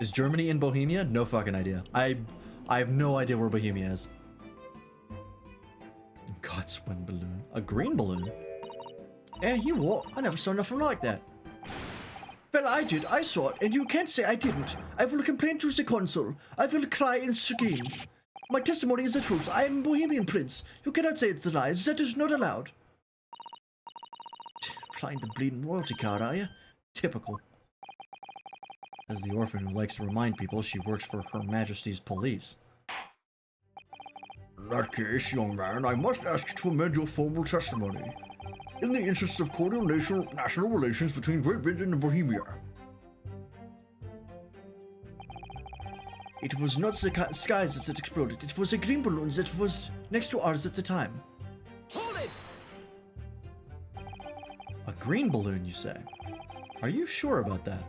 Is Germany in Bohemia? No fucking idea. I have no idea where Bohemia is. God's wind balloon. A green balloon? Eh, you what? I never saw nothing like that. Well, I did. I saw it, and you can't say I didn't. I will complain to the consul. I will cry and scream. My testimony is the truth. I am a Bohemian prince. You cannot say it's a lie. That is not allowed. Applying the bleeding royalty card, are you? Typical. As the orphan who likes to remind people she works for Her Majesty's police. In that case, young man, I must ask you to amend your formal testimony. In the interest of cordial national relations between Great Britain and Bohemia. It was not the skies that exploded. It was a green balloon that was next to ours at the time. Hold it! A green balloon, you say? Are you sure about that?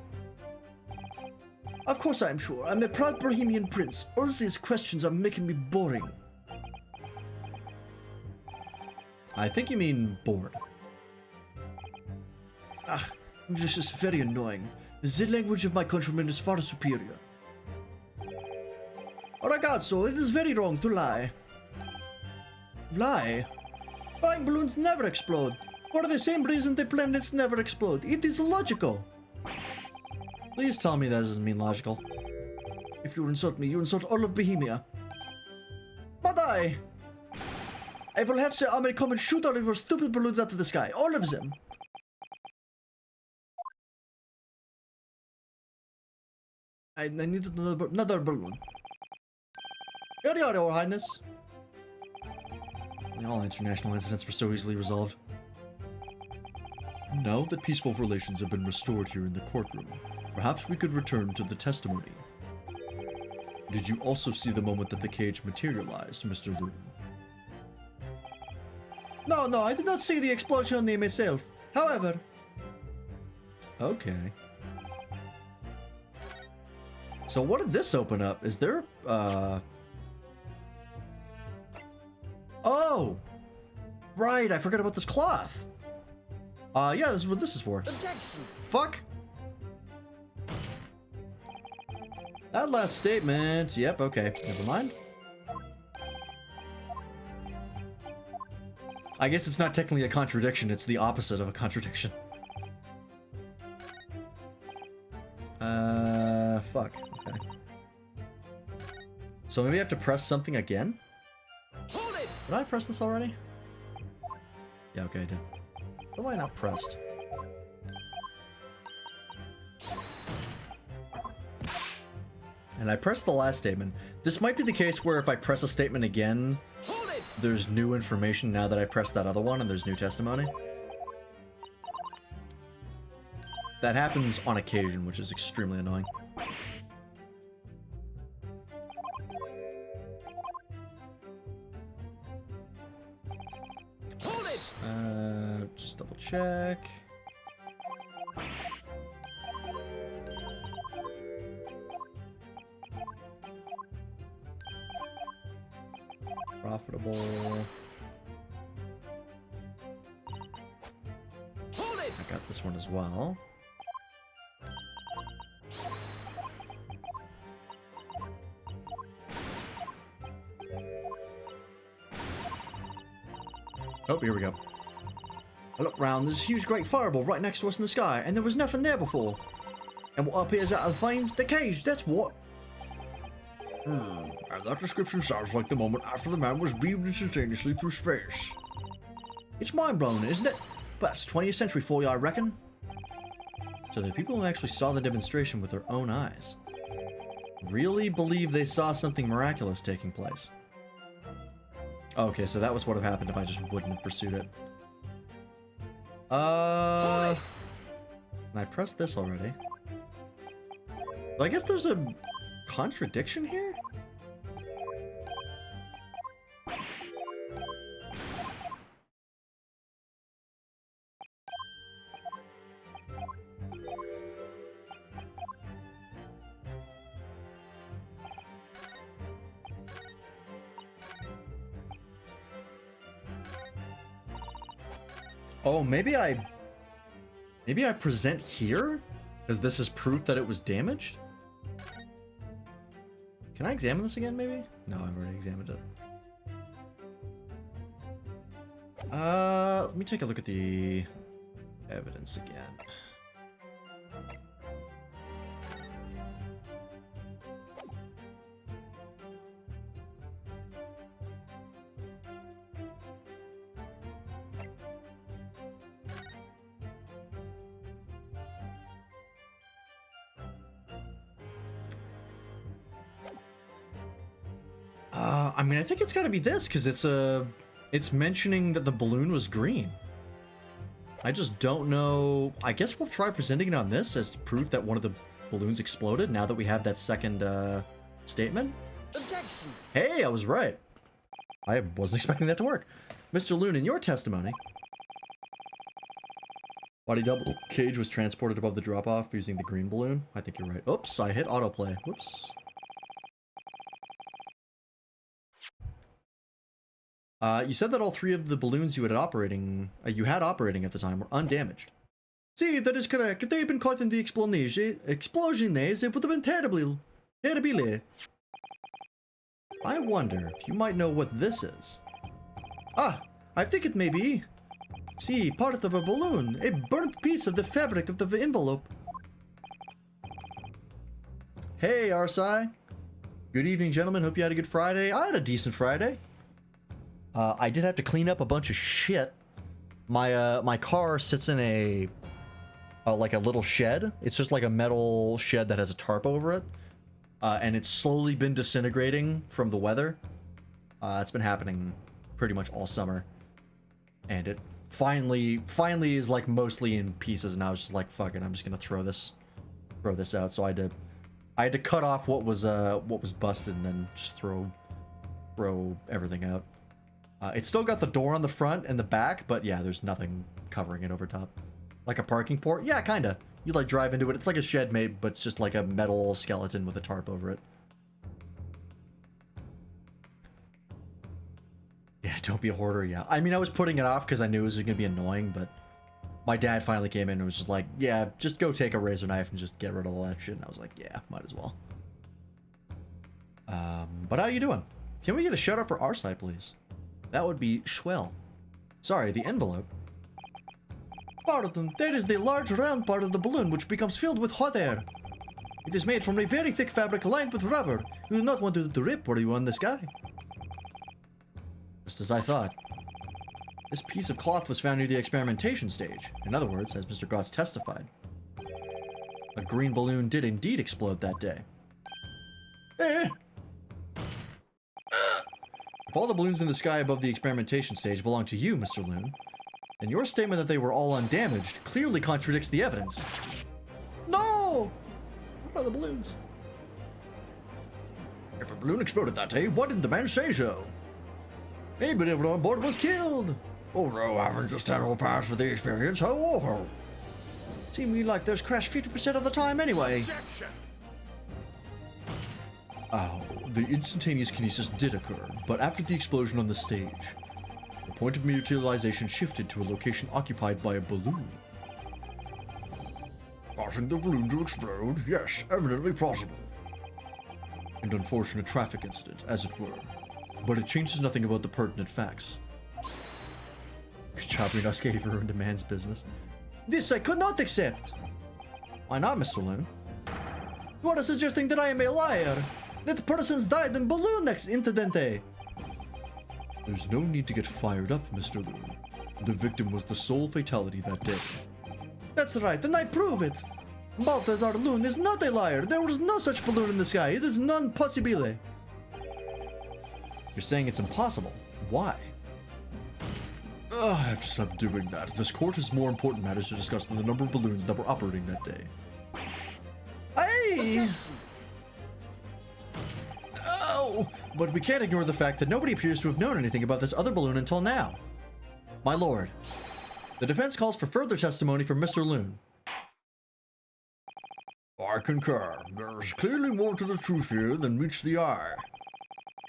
Of course I'm sure. I'm a proud Bohemian prince. All these questions are making me boring. I think you mean bored. Ah, English is very annoying. The language of my countrymen is far superior. Ragazzo, it is very wrong to lie. Lie? Flying balloons never explode. For the same reason the planets never explode. It is logical. Please tell me that doesn't mean logical. If you insult me, you insult all of Bohemia. But I will have the army come and shoot all of your stupid balloons out of the sky. All of them. I need another balloon. Yada yada, Your Highness. All international incidents were so easily resolved. Now that peaceful relations have been restored here in the courtroom, perhaps we could return to the testimony. Did you also see the moment that the cage materialized, Mr. Luton? No, I did not see the explosion on the myself. However... Okay. So what did this open up? Is there, Oh! Right, I forgot about this cloth. Yeah, this is what this is for. Objection! Fuck! That last statement, yep, okay, never mind. I guess it's not technically a contradiction, it's the opposite of a contradiction. Fuck, okay. So maybe I have to press something again? Hold it! Did I press this already? Yeah, okay, I did. What have I not pressed? And I pressed the last statement. This might be the case where if I press a statement again, Hold it! there's new information now that I pressed that other one and there's new testimony. That happens on occasion, which is extremely annoying. Hold it! Just double check. Profitable. Hold it! I got this one as well. Oh, here we go. I looked round, there's a huge great fireball right next to us in the sky, and there was nothing there before. And what appears out of the flames? The cage, that's what. And that description sounds like the moment after the man was beamed instantaneously through space. It's mind-blowing, isn't it? But that's 20th century for you, I reckon. So the people who actually saw the demonstration with their own eyes really believe they saw something miraculous taking place. Okay, so that was what would have happened if I just wouldn't have pursued it. And I pressed this already. Well, I guess there's a contradiction here? Oh, maybe I present here? Because this is proof that it was damaged? Can I examine this again, maybe? No, I've already examined it. Let me take a look at the evidence again. I mean, I think it's gotta be this, because it's mentioning that the balloon was green. I just don't know. I guess we'll try presenting it on this as proof that one of the balloons exploded, now that we have that second, statement. Objection! Hey, I was right. I wasn't expecting that to work. Mr. Loon, in your testimony, body double cage was transported above the drop-off using the green balloon. I think you're right. Oops, I hit autoplay. Whoops. You said that all three of the balloons you had operating at the time were undamaged. See, that is correct. If they had been caught in the explosion, it would have been terrible. I wonder if you might know what this is. Ah, I think it may be. See, part of a balloon, a burnt piece of the fabric of the envelope. Hey, Arsai. Good evening, gentlemen. Hope you had a good Friday. I had a decent Friday. I did have to clean up a bunch of shit. My car sits in a like a little shed. It's just like a metal shed that has a tarp over it. And it's slowly been disintegrating from the weather. It's been happening pretty much all summer. And it finally is like mostly in pieces, and I was just like, fuck it, I'm just gonna throw this out. So I had to cut off what was busted and then just throw everything out. It's still got the door on the front and the back, but yeah, there's nothing covering it over top. Like a parking port? Yeah, kinda. You like drive into it. It's like a shed made, but it's just like a metal skeleton with a tarp over it. Yeah, don't be a hoarder, yeah. I mean, I was putting it off because I knew it was gonna be annoying, but my dad finally came in and was just like, yeah, just go take a razor knife and just get rid of all that shit. And I was like, yeah, might as well. But how you doing? Can we get a shout out for our side, please? That would be swell. Sorry, the envelope. Part of them. That is the large round part of the balloon which becomes filled with hot air. It is made from a very thick fabric lined with rubber. You do not want it to rip where you are in the sky. Just as I thought. This piece of cloth was found near the experimentation stage. In other words, as Mr. Gotts testified, a green balloon did indeed explode that day. If all the balloons in the sky above the experimentation stage belong to you, Mr. Loon, then your statement that they were all undamaged clearly contradicts the evidence. No! What are the balloons? If a balloon exploded that day, why didn't the man say so? Maybe everyone on board was killed. Oh no, I haven't just had all pass for the experience. How awful. Seems me like there's crash 50% of the time anyway. Objection! Oh, the instantaneous kinesis did occur, but after the explosion on the stage, the point of materialization shifted to a location occupied by a balloon. Causing the balloon to explode? Yes, eminently possible. An unfortunate traffic incident, as it were, but it changes nothing about the pertinent facts. Chabrinowski ruined a man's business. This I could not accept! Why not, Mr. Loon? You are suggesting that I am a liar! That persons died in balloon incident. There's no need to get fired up, Mr. Loon. The victim was the sole fatality that day. That's right, and I prove it! Balthazar Loon is not a liar! There was no such balloon in the sky! It is non possible! You're saying it's impossible. Why? I have to stop doing that. This court has more important matters to discuss than the number of balloons that were operating that day. Hey! Oh, but we can't ignore the fact that nobody appears to have known anything about this other balloon until now. My lord, the defense calls for further testimony from Mr. Loon. I concur. There is clearly more to the truth here than meets the eye.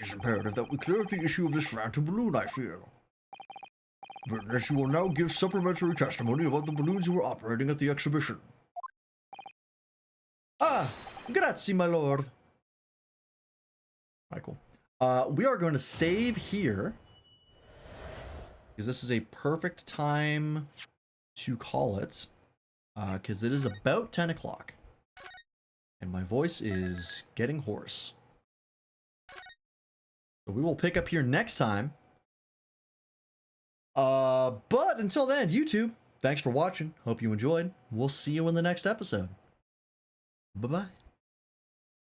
It's imperative that we clear up the issue of this phantom balloon, I feel. Witness, you will now give supplementary testimony about the balloons you were operating at the exhibition. Ah, grazie, my lord. Alright, cool. We are going to save here, because this is a perfect time to call it, because it is about 10 o'clock. And my voice is getting hoarse. So we will pick up here next time. But until then, YouTube, thanks for watching. Hope you enjoyed. We'll see you in the next episode. Bye-bye.